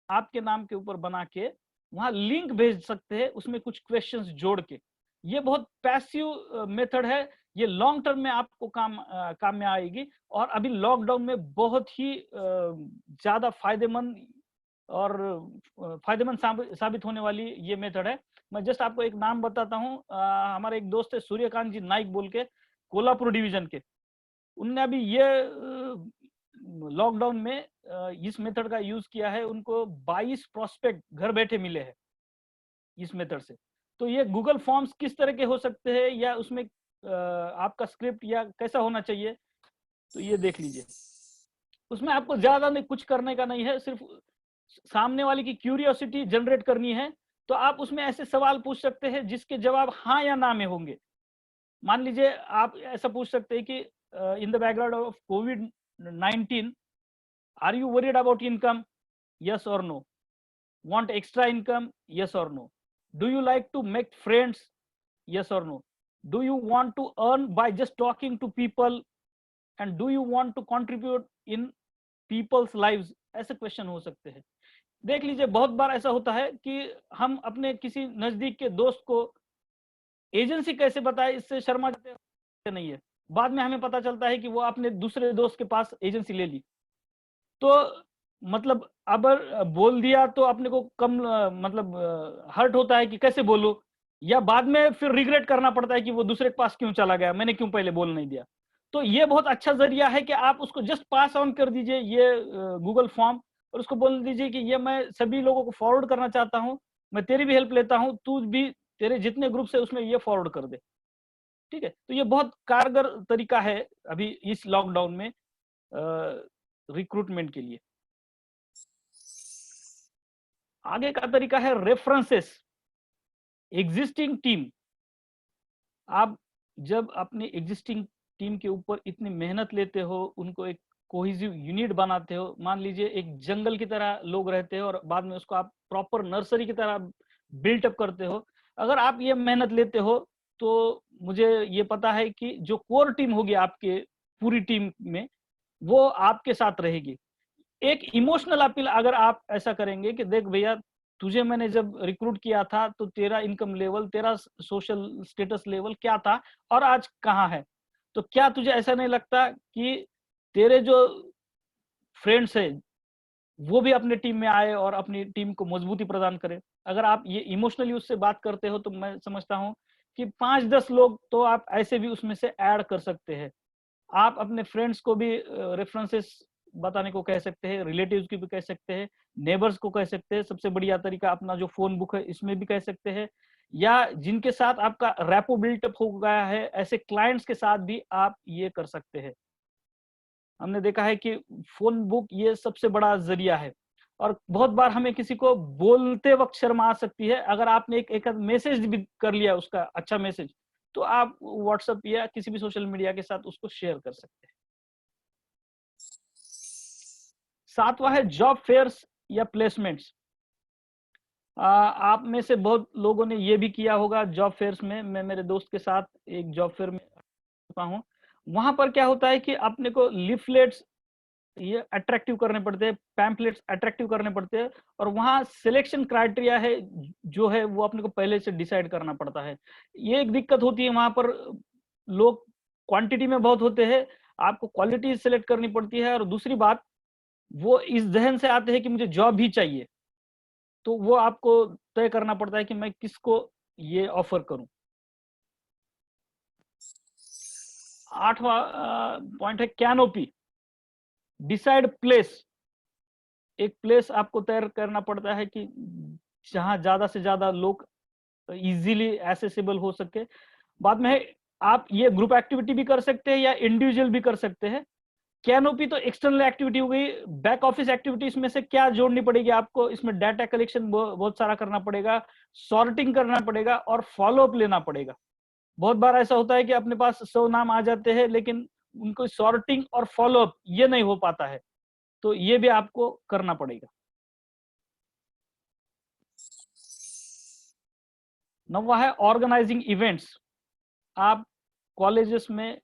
आपके नाम के ऊपर बना के वहां लिंक भेज सकते हैं, उसमें कुछ क्वेश्चंस जोड़ के। ये बहुत पैसिव मेथड है, ये लॉन्ग टर्म में आपको काम में आएगी और अभी लॉकडाउन में बहुत ही ज्यादा फायदेमंद और फायदेमंद साबित होने वाली ये मेथड है। मैं जस्ट आपको एक नाम बताता हूँ। हमारे एक दोस्त है सूर्यकांत जी नाइक बोल के, कोल्हापुर डिवीजन के। उनने अभी ये लॉकडाउन में इस मेथड का यूज किया है, उनको 22 प्रोस्पेक्ट घर बैठे मिले हैं इस मेथड से। तो ये गूगल फॉर्म्स किस तरह के हो सकते हैं या उसमें आपका स्क्रिप्ट या कैसा होना चाहिए, तो ये देख लीजिए। उसमें आपको ज्यादा नहीं कुछ करने का नहीं है, सिर्फ सामने वाले की क्यूरियोसिटी जनरेट करनी है। तो आप उसमें ऐसे सवाल पूछ सकते हैं जिसके जवाब हाँ या ना में होंगे। मान लीजिए आप ऐसा पूछ सकते हैं कि in the background of COVID-19 are you worried about income, yes or no, want extra income, yes or no, do you like to make friends, yes or no, do you want to earn by just talking to people, and do you want to contribute in people's lives। ऐसे question हो सकते हैं। देख लीजिए बहुत बार ऐसा होता है कि हम अपने किसी नजदीक के दोस्त को एजेंसी कैसे बताए इससे शर्मा जाते नहीं है। बाद में हमें पता चलता है कि वो अपने दूसरे दोस्त के पास एजेंसी ले ली। तो मतलब अगर बोल दिया तो अपने को कम मतलब हर्ट होता है कि कैसे बोलो, या बाद में फिर रिग्रेट करना पड़ता है कि वो दूसरे के पास क्यों चला गया, मैंने क्यों पहले बोल नहीं दिया। तो ये बहुत अच्छा जरिया है कि आप उसको जस्ट पास ऑन कर दीजिए ये गूगल फॉर्म, और उसको बोल दीजिए कि ये मैं सभी लोगों को फॉरवर्ड करना चाहता हूँ, मैं तेरी भी हेल्प लेता हूँ, तू भी तेरे जितने ग्रुप है उसमें ये फॉरवर्ड कर दे। ठीक है, तो ये बहुत कारगर तरीका है अभी इस लॉकडाउन में रिक्रूटमेंट के लिए। आगे का तरीका है रेफरेंसेस, एग्जिस्टिंग टीम। आप जब अपनी एग्जिस्टिंग टीम के ऊपर इतनी मेहनत लेते हो, उनको एक कोहेसिव यूनिट बनाते हो, मान लीजिए एक जंगल की तरह लोग रहते हैं और बाद में उसको आप प्रॉपर नर्सरी की तरह बिल्टअप करते हो। अगर आप ये मेहनत लेते हो तो मुझे ये पता है कि जो कोर टीम होगी आपके पूरी टीम में, वो आपके साथ रहेगी। एक इमोशनल अपील अगर आप ऐसा करेंगे कि देख भैया, तुझे मैंने जब रिक्रूट किया था तो तेरा इनकम लेवल, तेरा सोशल स्टेटस लेवल क्या था और आज कहाँ है, तो क्या तुझे ऐसा नहीं लगता कि तेरे जो फ्रेंड्स है वो भी अपने टीम में आए और अपनी टीम को मजबूती प्रदान करे। अगर आप ये इमोशनली उससे बात करते हो तो मैं समझता हूँ कि 5-10 लोग तो आप ऐसे भी उसमें से ऐड कर सकते हैं। आप अपने फ्रेंड्स को भी रेफरेंसेस बताने को कह सकते हैं, रिलेटिव्स की भी कह सकते हैं, नेबर्स को कह सकते हैं। सबसे बढ़िया तरीका अपना जो फोन बुक है इसमें भी कह सकते हैं, या जिनके साथ आपका रैपो बिल्टअप हो गया है ऐसे क्लाइंट्स के साथ भी आप ये कर सकते हैं। हमने देखा है कि फोन बुक ये सबसे बड़ा जरिया है, और बहुत बार हमें किसी को बोलते वक्त शर्म आ सकती है। अगर आपने एक मैसेज भी कर लिया उसका अच्छा मैसेज, तो आप व्हाट्सएप या किसी भी सोशल मीडिया के साथ उसको शेयर कर सकते हैं। सातवां है जॉब फेयर्स या प्लेसमेंट्स। आप में से बहुत लोगों ने ये भी किया होगा जॉब फेयर्स में। मैं मेरे दोस्त के साथ एक जॉब फेयर में चुका हूँ। वहां पर क्या होता है कि अपने को लिफलेट्स ये अट्रैक्टिव करने पड़ते हैं, पैम्पलेट्स अट्रैक्टिव करने पड़ते हैं, और वहाँ सिलेक्शन क्राइटेरिया है जो है वो अपने को पहले से डिसाइड करना पड़ता है। ये एक दिक्कत होती है वहां पर, लोग क्वांटिटी में बहुत होते हैं, आपको क्वालिटी सिलेक्ट करनी पड़ती है, और दूसरी बात वो इस जहन से आते हैं कि मुझे जॉब ही चाहिए, तो वो आपको तय करना पड़ता है कि मैं किसको ये ऑफर करूं। 8वां पॉइंट है कैनोपी, डिसाइड प्लेस। एक प्लेस आपको तय करना पड़ता है कि जहां ज्यादा से ज्यादा लोग इजीली एसेसिबल हो सके। बाद में है आप ये ग्रुप एक्टिविटी भी कर सकते हैं या इंडिविजुअल भी कर सकते हैं। कैनोपी तो एक्सटर्नल एक्टिविटी हो गई। बैक ऑफिस एक्टिविटीज में से क्या जोड़नी पड़ेगी आपको, इसमें डाटा कलेक्शन बहुत सारा करना पड़ेगा, सॉर्टिंग करना पड़ेगा, और फॉलोअप लेना पड़ेगा। बहुत बार ऐसा होता है कि अपने पास 100 नाम आ जाते हैं लेकिन उनको सॉर्टिंग और फॉलोअप ये नहीं हो पाता है, तो ये भी आपको करना पड़ेगा। 9वां है ऑर्गेनाइजिंग इवेंट्स। आप कॉलेजेस में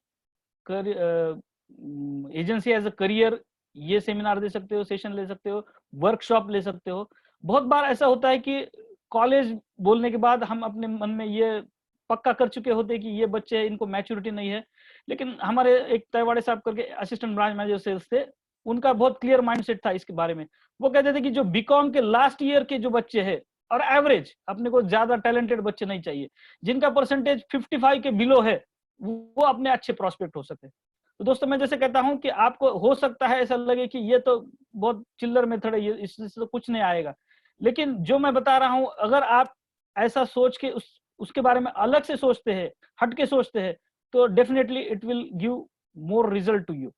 एजेंसी एज अ करियर ये सेमिनार दे सकते हो, सेशन ले सकते हो, वर्कशॉप ले सकते हो। बहुत बार ऐसा होता है कि कॉलेज बोलने के बाद हम अपने मन में ये पक्का कर चुके होते हैं कि ये बच्चे हैं, इनको मैच्योरिटी नहीं है। लेकिन हमारे एक तयवाड़े साहब करके असिस्टेंट ब्रांच मैनेजर सेल्स थे, उनका बहुत क्लियर माइंडसेट था इसके बारे में। वो कहते थे कि जो बीकॉम के लास्ट ईयर के जो बच्चे हैं, और एवरेज, अपने को ज्यादा टैलेंटेड बच्चे नहीं चाहिए, जिनका परसेंटेज 55 के बिलो है, वो अपने अच्छे प्रोस्पेक्ट हो सके। तो दोस्तों मैं जैसे कहता हूं कि आपको हो सकता है ऐसा लगे कि ये तो बहुत चिल्लर मेथड है, ये इससे तो कुछ नहीं आएगा, लेकिन जो मैं बता रहा हूं, अगर आप ऐसा सोच के उसके बारे में अलग से सोचते हैं, हट के सोचते हैं, तो definitely it will give more result to you.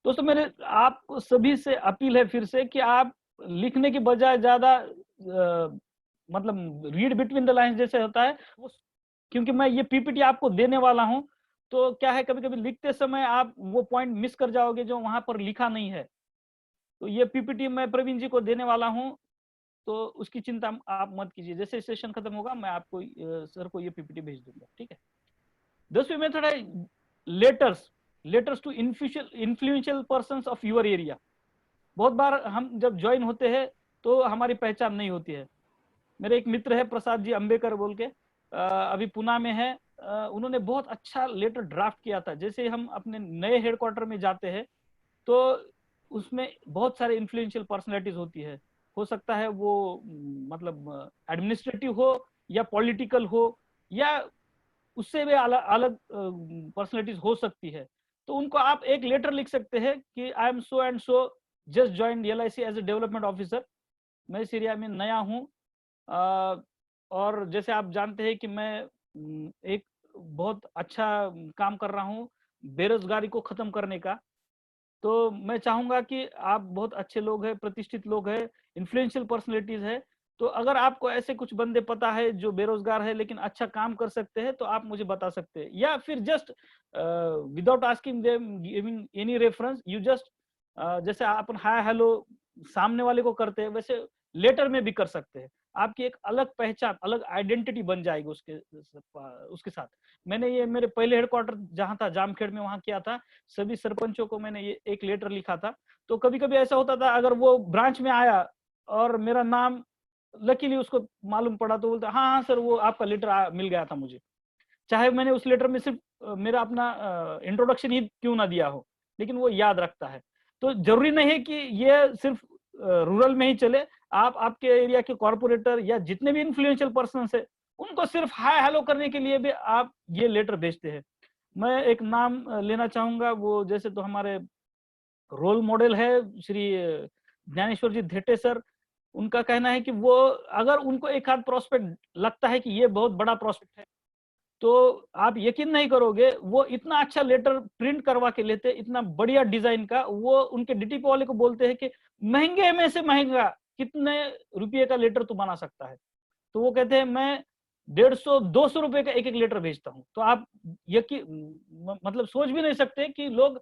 दोस्तों मेरे आप सभी से अपील है फिर से कि आप लिखने की बजाय ज्यादा मतलब रीड बिटवीन द लाइंस जैसे होता है वो, क्योंकि मैं ये पीपीटी आपको देने वाला हूं, तो क्या है कभी कभी लिखते समय आप वो पॉइंट मिस कर जाओगे जो वहां पर लिखा नहीं है। तो ये पीपीटी मैं प्रवीण जी को देने वाला हूं, तो उसकी चिंता आप मत कीजिए। जैसे सेशन खत्म होगा मैं आपको सर को ये पीपीटी भेज दूंगा, ठीक है। 10वीं मेथड है letters, letters to influential persons of your area. बहुत बार हम जब ज्वाइन होते हैं तो हमारी पहचान नहीं होती है। मेरे एक मित्र है प्रसाद जी अंबेकर बोल के, अभी पुणे में है। उन्होंने बहुत अच्छा लेटर ड्राफ्ट किया था। जैसे हम अपने नए हेडक्वार्टर में जाते हैं तो उसमें बहुत सारे इन्फ्लुएंशियल पर्सनैलिटीज होती है। हो सकता है वो मतलब एडमिनिस्ट्रेटिव हो या पॉलिटिकल हो, या उससे भी अलग अलग पर्सनैलिटीज हो सकती है। तो उनको आप एक लेटर लिख सकते हैं कि I am so and so, just join LIC as a development officer. मैं इस एरिया में नया हूँ, और जैसे आप जानते हैं कि मैं एक बहुत अच्छा काम कर रहा हूँ बेरोजगारी को खत्म करने का। तो मैं चाहूंगा कि आप बहुत अच्छे लोग हैं, प्रतिष्ठित लोग हैं, इन्फ्लुएंशियल पर्सनैलिटीज है, तो अगर आपको ऐसे कुछ बंदे पता है जो बेरोजगार है लेकिन अच्छा काम कर सकते हैं तो आप मुझे बता सकते हैं। या फिर just without asking them giving any reference, you just जैसे आप हाय हेलो सामने वाले को करते हैं वैसे लेटर में भी कर सकते हैं। आपकी एक अलग पहचान, अलग आइडेंटिटी बन जाएगी उसके साथ। मैंने ये मेरे पहले हेडक्वार्टर जहां था जामखेड़ में, वहां किया था। सभी सरपंचों को मैंने ये एक लेटर लिखा था। तो कभी कभी ऐसा होता था अगर वो ब्रांच में आया और मेरा नाम लकीली उसको मालूम पड़ा तो बोलता हाँ हाँ सर वो आपका लेटर मिल गया था मुझे, चाहे मैंने उस लेटर में सिर्फ मेरा अपना इंट्रोडक्शन ही क्यों ना दिया हो, लेकिन वो याद रखता है। तो जरूरी नहीं है कि ये सिर्फ रूरल में ही चले, आप आपके एरिया के कॉर्पोरेटर या जितने भी इन्फ्लुएंशियल पर्सन है उनको सिर्फ हाय हेलो करने के लिए भी आप ये लेटर भेजते हैं। मैं एक नाम लेना चाहूंगा, वो जैसे तो हमारे रोल मॉडल है श्री ज्ञानेश्वर जी धेटे सर। उनका कहना है कि वो अगर उनको एक आध प्रोस्पेक्ट लगता है कि ये बहुत बड़ा प्रोस्पेक्ट है, तो आप यकीन नहीं करोगे, वो इतना अच्छा लेटर प्रिंट करवा के लेते, इतना बढ़िया डिजाइन का। वो उनके डीटीपी वाले को बोलते हैं कि महंगे में से महंगा कितने रुपये का लेटर तू बना सकता है, तो वो कहते हैं मैं 150-200 रुपए का एक एक लेटर भेजता हूं। तो आप यकीन मतलब सोच भी नहीं सकते कि लोग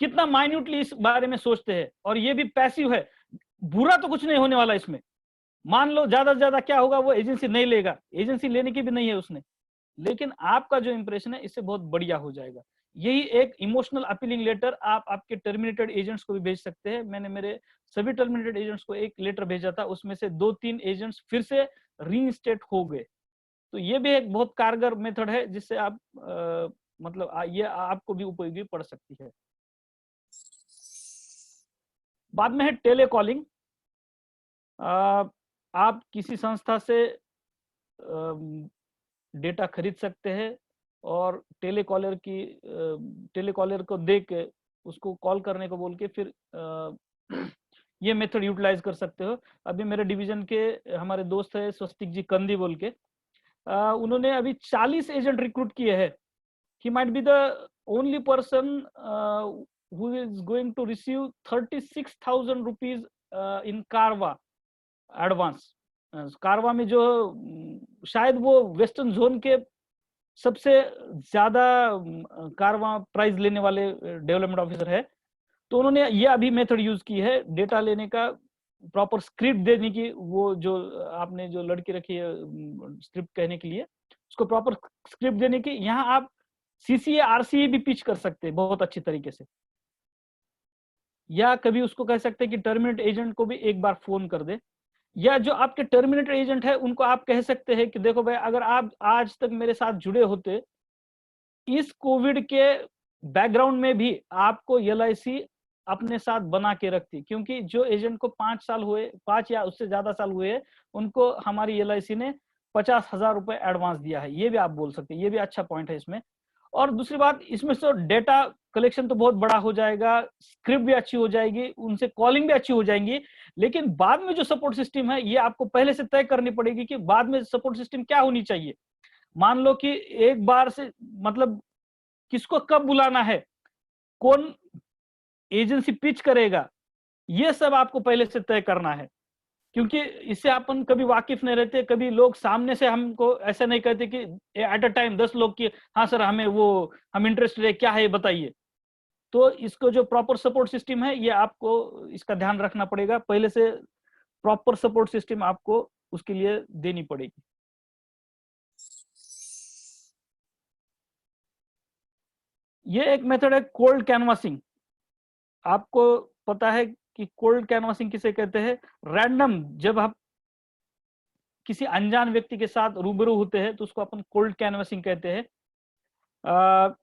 कितना माइन्यूटली इस बारे में सोचते हैं। और ये भी पैसिव है, बुरा तो कुछ नहीं होने वाला इसमें। मान लो ज्यादा से ज्यादा क्या होगा, वो एजेंसी नहीं लेगा, एजेंसी लेने की भी नहीं है उसने, लेकिन आपका जो इंप्रेशन है इससे बहुत बढ़िया हो जाएगा। यही एक इमोशनल अपीलिंग लेटर आप आपके टर्मिनेटेड एजेंट्स को भी भेज सकते हैं। मैंने मेरे सभी टर्मिनेटेड एजेंट्स को एक लेटर भेजा था, उसमें से 2-3 एजेंट्स फिर से रीइंस्टेट हो गए। तो ये भी एक बहुत कारगर मेथड है जिससे आप मतलब ये आपको भी उपयोगी पड़ सकती है। बाद में है टेलीकॉलिंग। आप किसी संस्था से डेटा खरीद सकते हैं और टेलीकॉलर को दे के उसको कॉल करने को बोल के फिर ये मेथड यूटिलाइज कर सकते हो। अभी मेरे डिवीजन के हमारे दोस्त है स्वस्तिक जी कंदी बोल के, उन्होंने अभी 40 एजेंट रिक्रूट किए हैं। He might be the only person who is going to receive 36,000 rupees in कारवा एडवांस। कारवा में जो शायद वो वेस्टर्न जोन के सबसे ज्यादा कारवा प्राइज लेने वाले डेवलपमेंट ऑफिसर है। तो उन्होंने ये अभी मेथड यूज की है, डेटा लेने का, प्रॉपर स्क्रिप्ट देने की, वो जो आपने जो लड़की रखी है स्क्रिप्ट कहने के लिए, उसको प्रॉपर स्क्रिप्ट देने की। यहाँ आप सीसीए आरसीए भी पिच कर सकते हैं बहुत अच्छी तरीके से, या कभी उसको कह सकते हैं कि टर्मिनेट एजेंट को भी एक बार फोन कर दे, या जो आपके टर्मिनेटेड एजेंट है उनको आप कह सकते हैं कि देखो भाई, अगर आप आज तक मेरे साथ जुड़े होते, इस कोविड के बैकग्राउंड में भी आपको एलआईसी अपने साथ बना के रखती, क्योंकि जो एजेंट को 5 साल हुए, 5 या उससे ज्यादा साल हुए, उनको हमारी एलआईसी ने 50,000 रुपए एडवांस दिया है। ये भी आप बोल सकते हैं, ये भी अच्छा पॉइंट है इसमें। और दूसरी बात, इसमें से डेटा कलेक्शन तो बहुत बड़ा हो जाएगा, स्क्रिप्ट भी अच्छी हो जाएगी, उनसे कॉलिंग भी अच्छी हो जाएंगी, लेकिन बाद में जो सपोर्ट सिस्टम है ये आपको पहले से तय करनी पड़ेगी कि बाद में सपोर्ट सिस्टम क्या होनी चाहिए। मान लो कि एक बार से मतलब किसको कब बुलाना है, कौन एजेंसी पिच करेगा, ये सब आपको पहले से तय करना है, क्योंकि इससे अपन कभी वाकिफ नहीं रहते। कभी लोग सामने से हमको ऐसा नहीं कहते कि एट अ टाइम 10 लोग की हाँ सर हमें हम इंटरेस्टेड है, क्या है बताइए। तो इसको जो प्रॉपर सपोर्ट सिस्टम है ये आपको इसका ध्यान रखना पड़ेगा, पहले से प्रॉपर सपोर्ट सिस्टम आपको उसके लिए देनी पड़ेगी। ये एक मेथड है कोल्ड कैनवासिंग। आपको पता है कि कोल्ड कैनवासिंग किसे कहते हैं? रैंडम जब आप किसी अनजान व्यक्ति के साथ रूबरू होते हैं तो उसको अपन कोल्ड कैनवासिंग कहते हैं।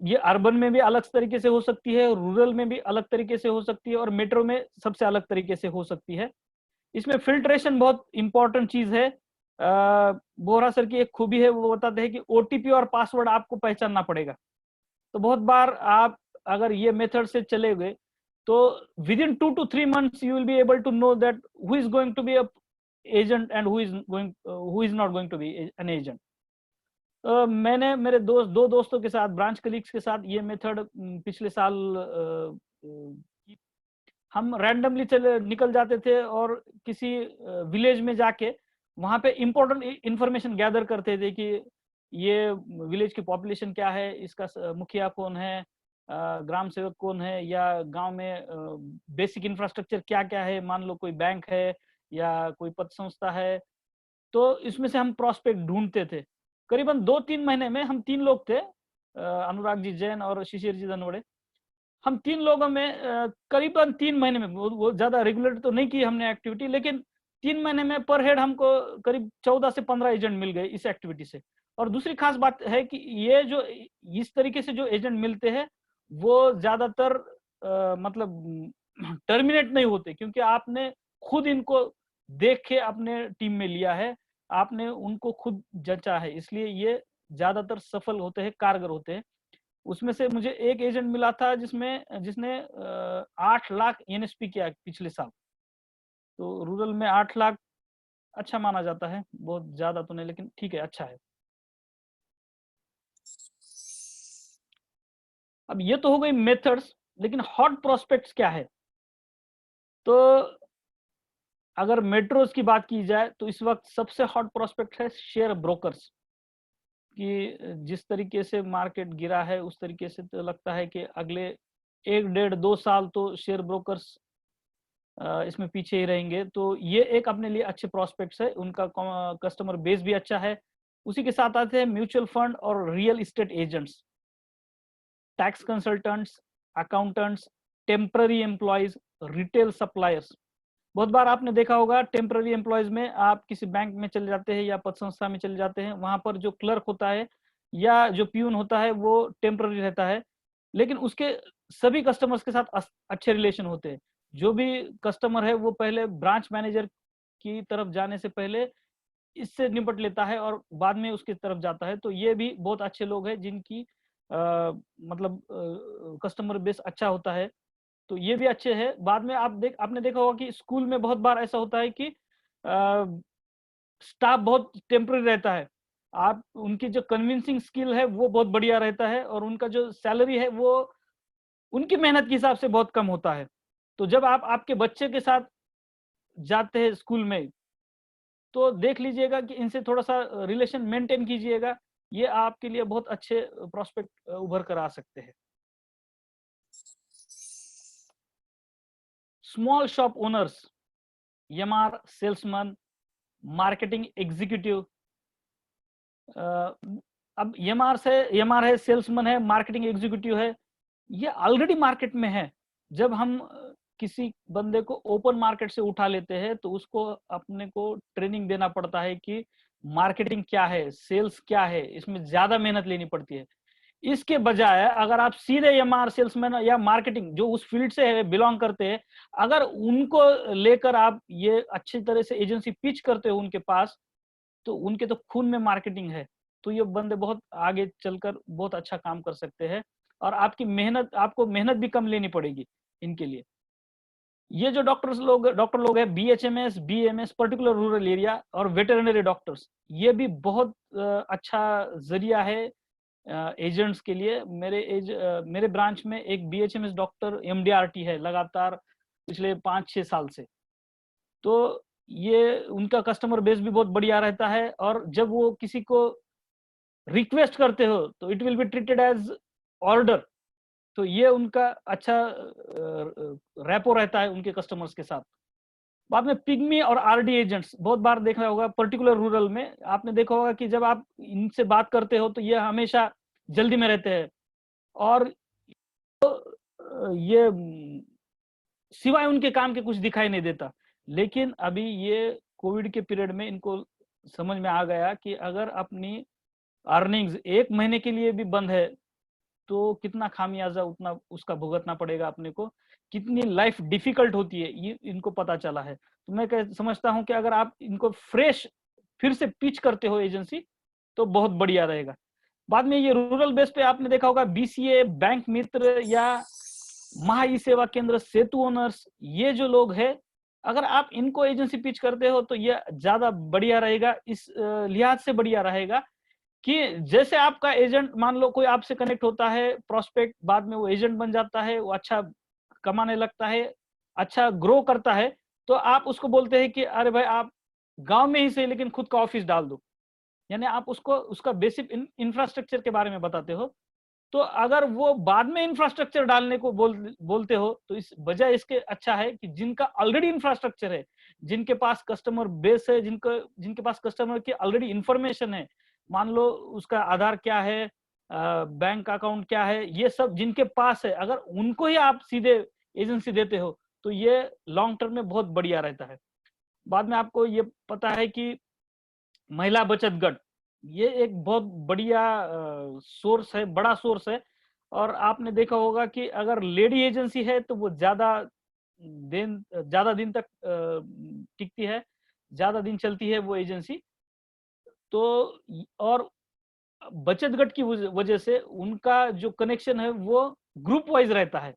ये अर्बन में भी अलग तरीके से हो सकती है, रूरल में भी अलग तरीके से हो सकती है, और मेट्रो में सबसे अलग तरीके से हो सकती है। इसमें फिल्ट्रेशन बहुत इंपॉर्टेंट चीज है। बोहरा सर की एक खूबी है, वो बताते हैं कि ओटीपी और पासवर्ड आपको पहचानना पड़ेगा। तो बहुत बार आप अगर ये मेथड से चले गए तो with in 2 to 3 months you will be able to know that who is going to be a agent and who is not going to be an agent. मैंने मेरे दो दोस्तों के साथ, ब्रांच कलीग्स के साथ ये मेथड पिछले साल हम रैंडमली निकल जाते थे और किसी विलेज में जाके वहां पे इंपॉर्टेंट इंफॉर्मेशन गैदर करते थे कि ये विलेज की पॉपुलेशन क्या है, इसका मुखिया कौन है, ग्राम सेवक कौन है, या गांव में बेसिक इंफ्रास्ट्रक्चर क्या क्या है, मान लो कोई बैंक है या कोई पद संस्था है। तो इसमें से हम प्रोस्पेक्ट ढूंढते थे। करीबन 2-3 महीने में हम 3 लोग थे, अनुराग जी जैन और शिशिर जी धनवड़े। हम 3 लोगों में करीबन 3 महीने में, वो ज्यादा रेगुलर तो नहीं की हमने एक्टिविटी, लेकिन 3 महीने में पर हेड हमको करीब 14 से 15 एजेंट मिल गए इस एक्टिविटी से। और दूसरी खास बात है कि ये जो इस तरीके से जो एजेंट मिलते हैं वो ज्यादातर मतलब टर्मिनेट नहीं होते, क्योंकि आपने खुद इनको देख के अपने टीम में लिया है, आपने उनको खुद जचा है, इसलिए ये ज्यादातर सफल होते हैं, कारगर होते हैं। उसमें से मुझे एक एजेंट मिला था जिसने 8 लाख एनएसपी किया पिछले साल। तो रूरल में 8 लाख अच्छा माना जाता है, बहुत ज्यादा तो नहीं लेकिन ठीक है, अच्छा है। अब ये तो हो गई मेथड्स, लेकिन हॉट प्रोस्पेक्ट्स क्या है? तो अगर मेट्रोज की बात की जाए तो इस वक्त सबसे हॉट प्रोस्पेक्ट है शेयर ब्रोकर्स कि जिस तरीके से मार्केट गिरा है उस तरीके से तो लगता है कि अगले 1 डेढ़ 2 साल तो शेयर ब्रोकर्स इसमें पीछे ही रहेंगे। तो ये एक अपने लिए अच्छे प्रोस्पेक्ट्स है, उनका कस्टमर बेस भी अच्छा है। उसी के साथ आते हैं म्यूचुअल फंड और real estate agents, tax consultants, accountants, temporary employees, retail suppliers. बहुत बार आपने देखा होगा टेम्पररी एम्प्लॉयज में आप किसी बैंक में चले जाते हैं या पद संस्था में चले जाते हैं, वहां पर जो क्लर्क होता है या जो प्यून होता है वो टेम्पररी रहता है, लेकिन उसके सभी कस्टमर्स के साथ अच्छे रिलेशन होते हैं। जो भी कस्टमर है वो पहले ब्रांच मैनेजर की तरफ जाने से पहले इससे निपट लेता है और बाद में उसकी तरफ जाता है। तो ये भी बहुत अच्छे लोग हैं जिनकी मतलब कस्टमर बेस अच्छा होता है, तो ये भी अच्छे हैं। बाद में आपने देखा होगा कि स्कूल में बहुत बार ऐसा होता है कि स्टाफ बहुत टेम्पररी रहता है, आप उनकी जो कन्विंसिंग स्किल है वो बहुत बढ़िया रहता है और उनका जो सैलरी है वो उनकी मेहनत के हिसाब से बहुत कम होता है। तो जब आप आपके बच्चे के साथ जाते हैं स्कूल में तो देख लीजिएगा कि इनसे थोड़ा सा रिलेशन मेंटेन कीजिएगा, ये आपके लिए बहुत अच्छे प्रोस्पेक्ट उभर कर आ सकते हैं। Small shop owners, MR salesman, marketing executive. अब एमआर है, सेल्समैन है, मार्केटिंग एग्जीक्यूटिव है, ये ऑलरेडी मार्केट में है। जब हम किसी बंदे को ओपन मार्केट से उठा लेते हैं तो उसको अपने को ट्रेनिंग देना पड़ता है कि मार्केटिंग क्या है, सेल्स क्या है, इसमें ज्यादा मेहनत लेनी पड़ती है। इसके बजाय अगर आप सीधे एमआर सेल्समैन या मार्केटिंग जो उस फील्ड से बिलोंग करते हैं, अगर उनको लेकर आप ये अच्छी तरह से एजेंसी पिच करते हो उनके पास, तो उनके तो खून में मार्केटिंग है, तो ये बंदे बहुत आगे चलकर बहुत अच्छा काम कर सकते हैं और आपको मेहनत भी कम लेनी पड़ेगी इनके लिए। ये जो डॉक्टर लोग हैं, BHMS, BMS, particular rural area, और वेटरनरी डॉक्टर्स, ये भी बहुत अच्छा जरिया है एजेंट्स के लिए। मेरे ब्रांच में एक बीएचएमएस डॉक्टर एमडीआरटी है लगातार पिछले 5-6 साल से। तो ये उनका कस्टमर बेस भी बहुत बढ़िया रहता है और जब वो किसी को रिक्वेस्ट करते हो तो it will be treated as order. तो ये उनका अच्छा रैपो रहता है उनके कस्टमर्स के साथ। बाद में पिग्मी और आरडी एजेंट्स बहुत बार देखा होगा, पर्टिकुलर रूरल में आपने देखा होगा कि जब आप इनसे बात करते हो तो ये हमेशा जल्दी में रहते हैं और ये सिवाय उनके काम के कुछ दिखाई नहीं देता। लेकिन अभी ये कोविड के पीरियड में इनको समझ में आ गया कि अगर अपनी अर्निंग्स 1 महीने के लिए भी बंद है तो कितना खामियाजा उतना उसका भुगतना पड़ेगा अपने को, कितनी लाइफ डिफिकल्ट होती है ये इनको पता चला है। तो मैं समझता हूं कि अगर आप इनको फ्रेश फिर से पिच करते हो एजेंसी तो बहुत बढ़िया रहेगा। बाद में ये रूरल बेस पे आपने देखा होगा बीसीए, बैंक मित्र या महा ई सेवा केंद्र, सेतु ओनर्स, ये जो लोग हैं अगर आप इनको एजेंसी पिच करते हो तो ये ज्यादा बढ़िया रहेगा। इस लिहाज से बढ़िया रहेगा कि जैसे आपका एजेंट, मान लो कोई आपसे कनेक्ट होता है प्रोस्पेक्ट, बाद में वो एजेंट बन जाता है, वो अच्छा कमाने लगता है, अच्छा ग्रो करता है, तो आप उसको बोलते हैं कि अरे भाई आप गांव में ही सही लेकिन खुद का ऑफिस डाल दो, यानी आप उसको उसका बेसिक इंफ्रास्ट्रक्चर के बारे में बताते हो। तो अगर वो बाद में इंफ्रास्ट्रक्चर डालने को बोलते हो तो इस बजाय इसके अच्छा है कि जिनका ऑलरेडी इंफ्रास्ट्रक्चर है, जिनके पास कस्टमर बेस है, जिनके पास कस्टमर की ऑलरेडी इंफॉर्मेशन है, मान लो उसका आधार क्या है, बैंक अकाउंट क्या है, ये सब जिनके पास है, अगर उनको ही आप सीधे एजेंसी देते हो तो ये लॉन्ग टर्म में बहुत बढ़िया रहता है। बाद में आपको ये पता है कि महिला बचत गट ये एक बहुत बढ़िया सोर्स है, बड़ा सोर्स है। और आपने देखा होगा कि अगर लेडी एजेंसी है तो वो ज्यादा ज्यादा दिन तक टिकती है, ज्यादा दिन चलती है वो एजेंसी। तो और बचत गट की वजह से उनका जो कनेक्शन है वो ग्रुप वाइज रहता है,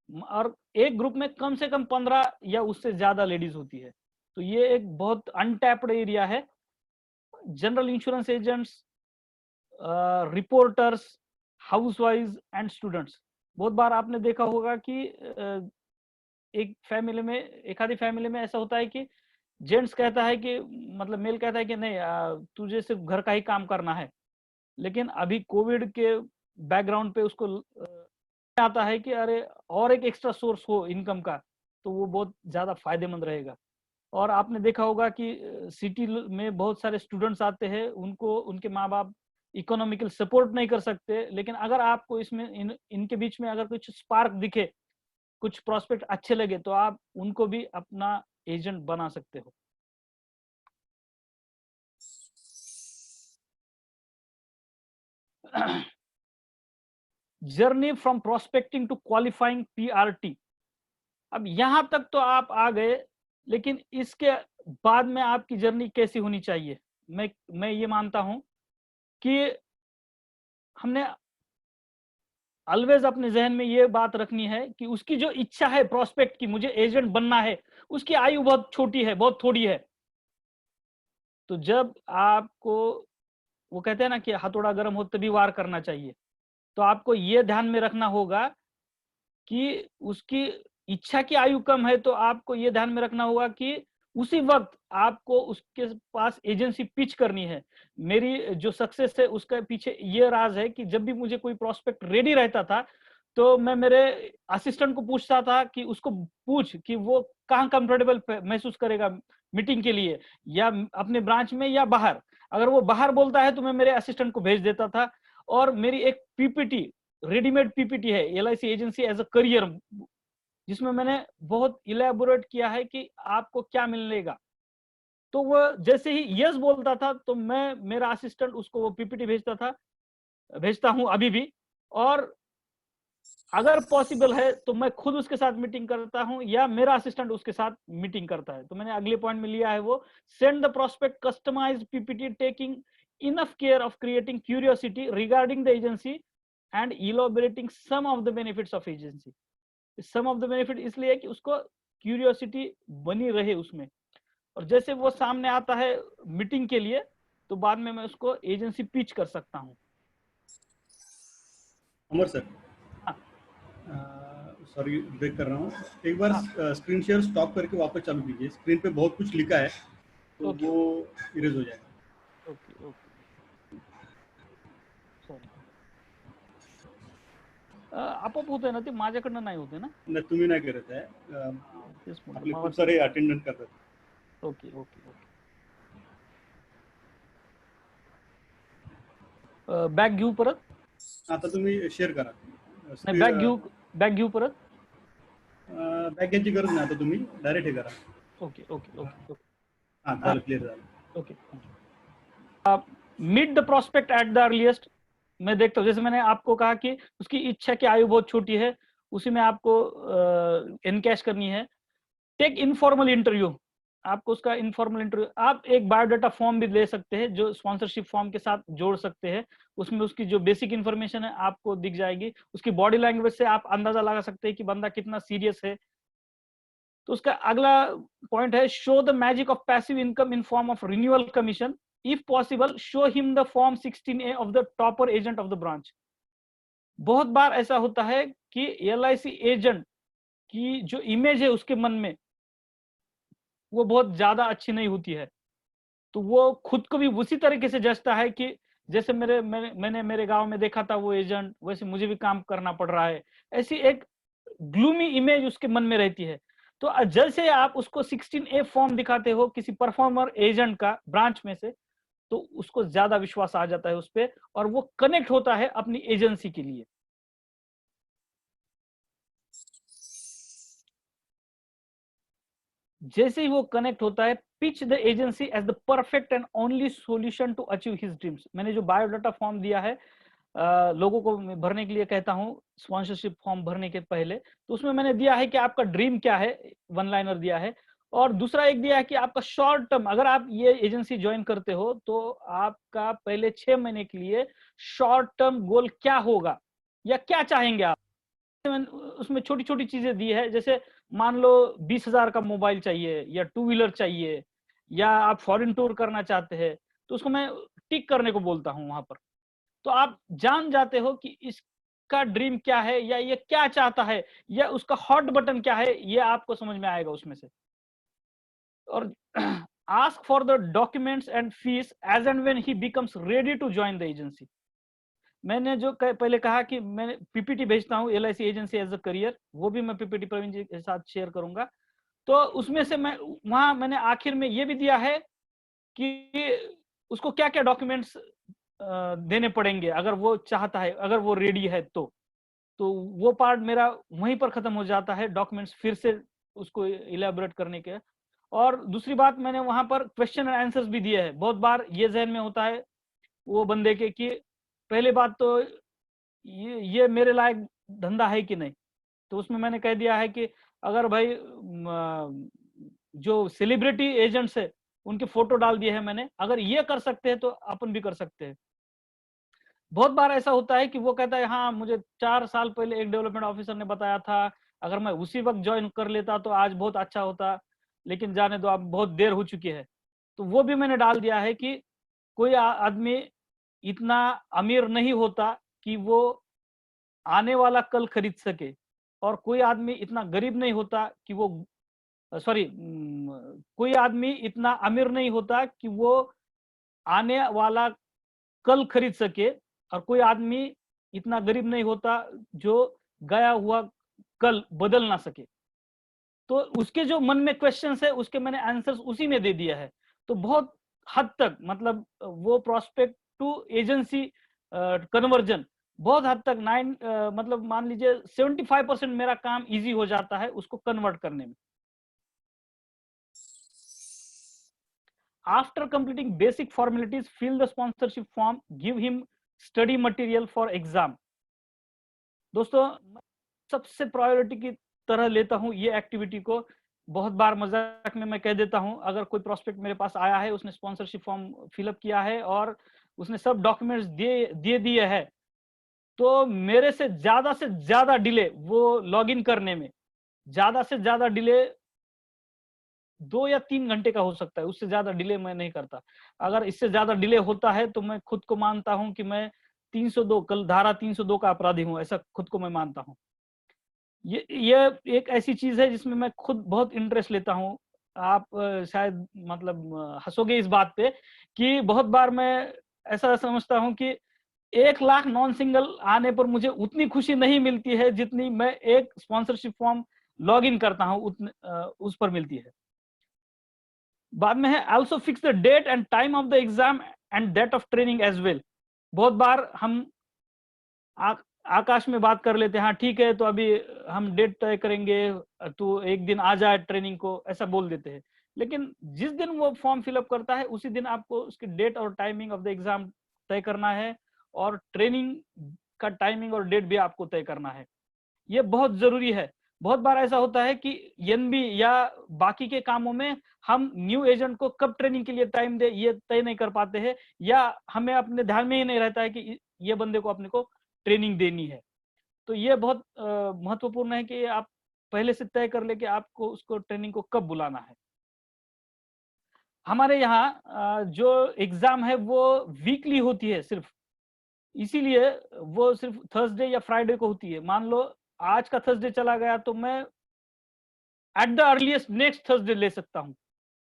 और एक ग्रुप में कम से कम 15 या उससे ज्यादा लेडीज होती है। तो ये एक बहुत अनटैप्ड एरिया है। General insurance agents, reporters, housewives and students. बहुत बार आपने देखा होगा कि एक फैमिली में, एक आधी फैमिली में ऐसा होता है कि जेंट्स कहता है कि, मतलब मेल कहता है कि नहीं, तुझे सिर्फ घर का ही काम करना है। लेकिन अभी कोविड के बैकग्राउंड पे उसको आता है कि अरे और एक एक्स्ट्रा सोर्स हो इनकम का, तो वो बहुत ज्यादा फायदेमंद रहेगा। और आपने देखा होगा कि सिटी में बहुत सारे स्टूडेंट्स आते हैं, उनको उनके माँ बाप इकोनॉमिकल सपोर्ट नहीं कर सकते, लेकिन अगर आपको इसमें इनके बीच में अगर कुछ स्पार्क दिखे, कुछ प्रोस्पेक्ट अच्छे लगे, तो आप उनको भी अपना एजेंट बना सकते हो। Journey from prospecting to qualifying PRT. अब यहां तक तो आप आ गए, लेकिन इसके बाद में आपकी जर्नी कैसी होनी चाहिए? मैं ये मानता हूं कि हमने ऑलवेज अपने जहन में ये बात रखनी है कि उसकी जो इच्छा है प्रोस्पेक्ट की, मुझे एजेंट बनना है, उसकी आयु बहुत छोटी है, बहुत थोड़ी है। तो जब आपको, वो कहते हैं ना कि हथौड़ा गर्म हो तभी वार करना चाहिए, तो आपको ये ध्यान में रखना होगा कि उसकी इच्छा की आयु कम है, तो आपको ये ध्यान में रखना होगा कि उसी वक्त आपको उसके पास एजेंसी पिच करनी है। मेरी जो सक्सेस है उसके पीछे ये राज है कि जब भी मुझे कोई प्रोस्पेक्ट रेडी रहता था, तो मैं मेरे असिस्टेंट को पूछता था कि उसको पूछ कि वो कहाँ कंफर्टेबल महसूस करेगा मीटिंग के लिए, या अपने ब्रांच में या बाहर। अगर वो बाहर बोलता है तो मैं मेरे असिस्टेंट को भेज देता था, और मेरी एक पीपीटी, रेडीमेड पीपीटी है LIC agency as a career, जिसमें मैंने बहुत इलेबोरेट किया है कि आपको क्या मिलेगा। तो वो जैसे ही यस बोलता था, तो मैं, मेरा असिस्टेंट उसको वो पीपीटी भेजता था, भेजता हूं अभी भी। और अगर पॉसिबल है तो मैं खुद उसके साथ मीटिंग करता हूं, या मेरा असिस्टेंट उसके साथ मीटिंग करता है। तो मैंने अगले पॉइंट में लिया है वो, send the prospect customized PPT taking enough care of creating curiosity regarding the agency and elaborating some of the benefits of agency। Some of the benefit इसलिए कि उसको क्यूरियोसिटी बनी रहे उसमें, और जैसे वो सामने आता है मीटिंग के लिए, तो बाद में मैं उसको एजेंसी पिच कर सकता हूँ। अमर सर, हाँ, सॉरी ब्रेक कर रहा हूँ, एक बार हाँ, स्क्रीन शेयर स्टॉप करके वापस चालू कीजिए। स्क्रीन पे बहुत कुछ लिखा है, तो ओके, वो इरेज हो जाएगा। Okay, okay, sorry. आपोआप होतंय ना ते, माझ्याकडनं नाही होते ना? नाही, तुम्ही नाही करत आहे, तेच म्हटलं, आपले मला खूप वाटलं सारे अटेंडंट करतात. Okay, okay, okay. बॅग घेऊ परत? आता तुम्ही शेअर करा. नाही, बॅग घेऊ परत? बॅग घ्यायची गरज नाही, आता तुम्ही डायरेक्ट हे करा. Okay, okay, okay, okay. हां, झालं, क्लिअर झालं. Okay, meet the prospect at the earliest. मैं देखता हूँ, जैसे मैंने आपको कहा कि उसकी इच्छा की आयु बहुत छोटी है, उसी में आपको एनकैश करनी है। टेक इनफॉर्मल इंटरव्यू, आपको उसका इनफॉर्मल इंटरव्यू, आप एक बायोडाटा फॉर्म भी ले सकते हैं जो स्पॉन्सरशिप फॉर्म के साथ जोड़ सकते हैं। उसमें उसकी जो बेसिक इंफॉर्मेशन है आपको दिख जाएगी, उसकी बॉडी लैंग्वेज से आप अंदाजा लगा सकते हैं कि बंदा कितना सीरियस है। तो उसका अगला पॉइंट है, show the magic of passive income in form of renewal commission. If possible show him the form 16A of the topper agent of the branch. बहुत बार ऐसा होता है कि एलआईसी एजेंट की जो इमेज है उसके मन में, वो बहुत ज्यादा अच्छी नहीं होती है। तो वो खुद को भी उसी तरीके से जचता है कि जैसे मैंने मेरे गांव में देखा था वो एजेंट, वैसे मुझे भी काम करना पड़ रहा है। ऐसी एक ग्लूमी इमेज उसके मन में रहती है। तो जैसे आप उसको 16A फॉर्म दिखाते हो किसी परफॉर्मर एजेंट का ब्रांच में से, तो उसको ज्यादा विश्वास आ जाता है उस पर, और वो कनेक्ट होता है अपनी एजेंसी के लिए। जैसे ही वो कनेक्ट होता है, pitch the agency as the perfect and only solution to achieve his dreams. मैंने जो बायोडाटा फॉर्म दिया है, लोगों को मैं भरने के लिए कहता हूँ स्पॉन्सरशिप फॉर्म भरने के पहले, तो उसमें मैंने दिया है कि आपका ड्रीम क्या है, वन लाइनर दिया है। और दूसरा एक दिया है कि आपका शॉर्ट टर्म, अगर आप ये एजेंसी ज्वाइन करते हो तो आपका पहले 6 महीने के लिए शॉर्ट टर्म गोल क्या होगा या क्या चाहेंगे आप। उसमें छोटी छोटी चीजें दी है, जैसे मान लो 20,000 का मोबाइल चाहिए या टू व्हीलर चाहिए या आप फॉरेन टूर करना चाहते हैं, तो उसको मैं टिक करने को बोलता हूँ वहां पर। तो आप जान जाते हो कि इसका ड्रीम क्या है या ये क्या चाहता है या उसका हॉट बटन क्या है, ये आपको समझ में आएगा उसमें से। और ask for the documents and fees as and when he becomes ready to join the agency. मैंने जो पहले कहा कि मैं पीपीटी भेजता हूँ LIC agency as a career, वो भी मैं पीपीटी प्रवीण जी के साथ शेयर करूंगा। तो उसमें से मैं वहां मैंने आखिर में ये भी दिया है कि उसको क्या क्या डॉक्यूमेंट्स देने पड़ेंगे अगर वो चाहता है, अगर वो रेडी है तो वो पार्ट मेरा वहीं पर खत्म हो जाता है, डॉक्यूमेंट्स फिर से उसको इलेबोरेट करने के। और दूसरी बात, मैंने वहां पर क्वेश्चन एंड आंसर्स भी दिए हैं। बहुत बार ये जहन में होता है वो बंदे के कि पहली बात तो ये मेरे लायक धंधा है कि नहीं, तो उसमें मैंने कह दिया है कि अगर भाई जो सेलिब्रिटी एजेंट्स है उनके फोटो डाल दिए हैं मैंने, अगर ये कर सकते हैं तो अपन भी कर सकते हैं। बहुत बार ऐसा होता है कि वो कहता है हाँ मुझे 4 साल पहले एक डेवलपमेंट ऑफिसर ने बताया था, अगर मैं उसी वक्त ज्वाइन कर लेता तो आज बहुत अच्छा होता, लेकिन जाने दो अब बहुत देर हो चुकी है। तो वो भी मैंने डाल दिया है कि कोई आदमी इतना अमीर नहीं होता कि वो आने वाला कल खरीद सके, और कोई आदमी इतना गरीब नहीं होता कि वो सॉरी कोई आदमी इतना अमीर नहीं होता कि वो आने वाला कल खरीद सके, और कोई आदमी इतना गरीब नहीं होता जो गया हुआ कल बदल ना सके। तो उसके जो मन में क्वेश्चंस है उसके मैंने आंसर्स उसी में दे दिया है। तो बहुत हद तक मतलब वो प्रोस्पेक्ट टू एजेंसी कन्वर्जन बहुत हद तक मतलब मान लीजिए 75% मेरा काम इजी हो जाता है उसको कन्वर्ट करने में। After completing basic formalities, fill the sponsorship form, give him study material for exam। दोस्तों सबसे प्रायोरिटी की तरह लेता हूं ये एक्टिविटी को। बहुत बार मजाक में मैं कह देता हूं, अगर कोई प्रोस्पेक्ट मेरे पास आया है, उसने स्पॉन्सरशिप फॉर्म फिलअप किया है और उसने सब डॉक्यूमेंट्स दे दिए है, तो मेरे से ज्यादा डिले वो लॉग इन करने में, ज्यादा से ज्यादा डिले 2 या 3 घंटे का हो सकता है, उससे ज्यादा डिले मैं नहीं करता। अगर इससे ज्यादा डिले होता है तो मैं खुद को मानता हूं कि मैं 302 कल धारा 302 का अपराधी हूं, ऐसा खुद को मैं मानता हूं। ये एक ऐसी चीज है जिसमें मैं खुद बहुत इंटरेस्ट लेता हूं। आप शायद मतलब हंसोगे इस बात पे कि बहुत बार मैं ऐसा समझता हूं कि 1 लाख नॉन सिंगल आने पर मुझे उतनी खुशी नहीं मिलती है जितनी मैं एक स्पॉन्सरशिप फॉर्म लॉग इन करता हूं उस पर मिलती है। बाद में है also fix the date and time of the exam and date of training as well. बहुत बार हम आकाश में बात कर लेते हैं, हाँ ठीक है तो अभी हम डेट तय करेंगे, तो एक दिन आ जाए ट्रेनिंग को, ऐसा बोल देते हैं। लेकिन जिस दिन वो फॉर्म फिलअप करता है उसी दिन आपको उसकी डेट और टाइमिंग ऑफ द एग्जाम तय करना है, और ट्रेनिंग का टाइमिंग और डेट भी आपको तय करना है। ये बहुत जरूरी है। बहुत बार ऐसा होता है कि एनबी या बाकी के कामों में हम न्यू एजेंट को कब ट्रेनिंग के लिए टाइम दे ये तय नहीं कर पाते हैं, या हमें अपने ध्यान में ही नहीं रहता है कि ये बंदे को अपने को ट्रेनिंग देनी है। तो ये बहुत महत्वपूर्ण है कि आप पहले से तय कर ले कि आपको उसको ट्रेनिंग को कब बुलाना है। हमारे यहाँ जो एग्जाम है वो वीकली होती है सिर्फ, इसीलिए वो सिर्फ थर्सडे या फ्राइडे को होती है। मान लो आज का थर्सडे चला गया तो मैं eight the earliest next Thursday ले सकता हूं।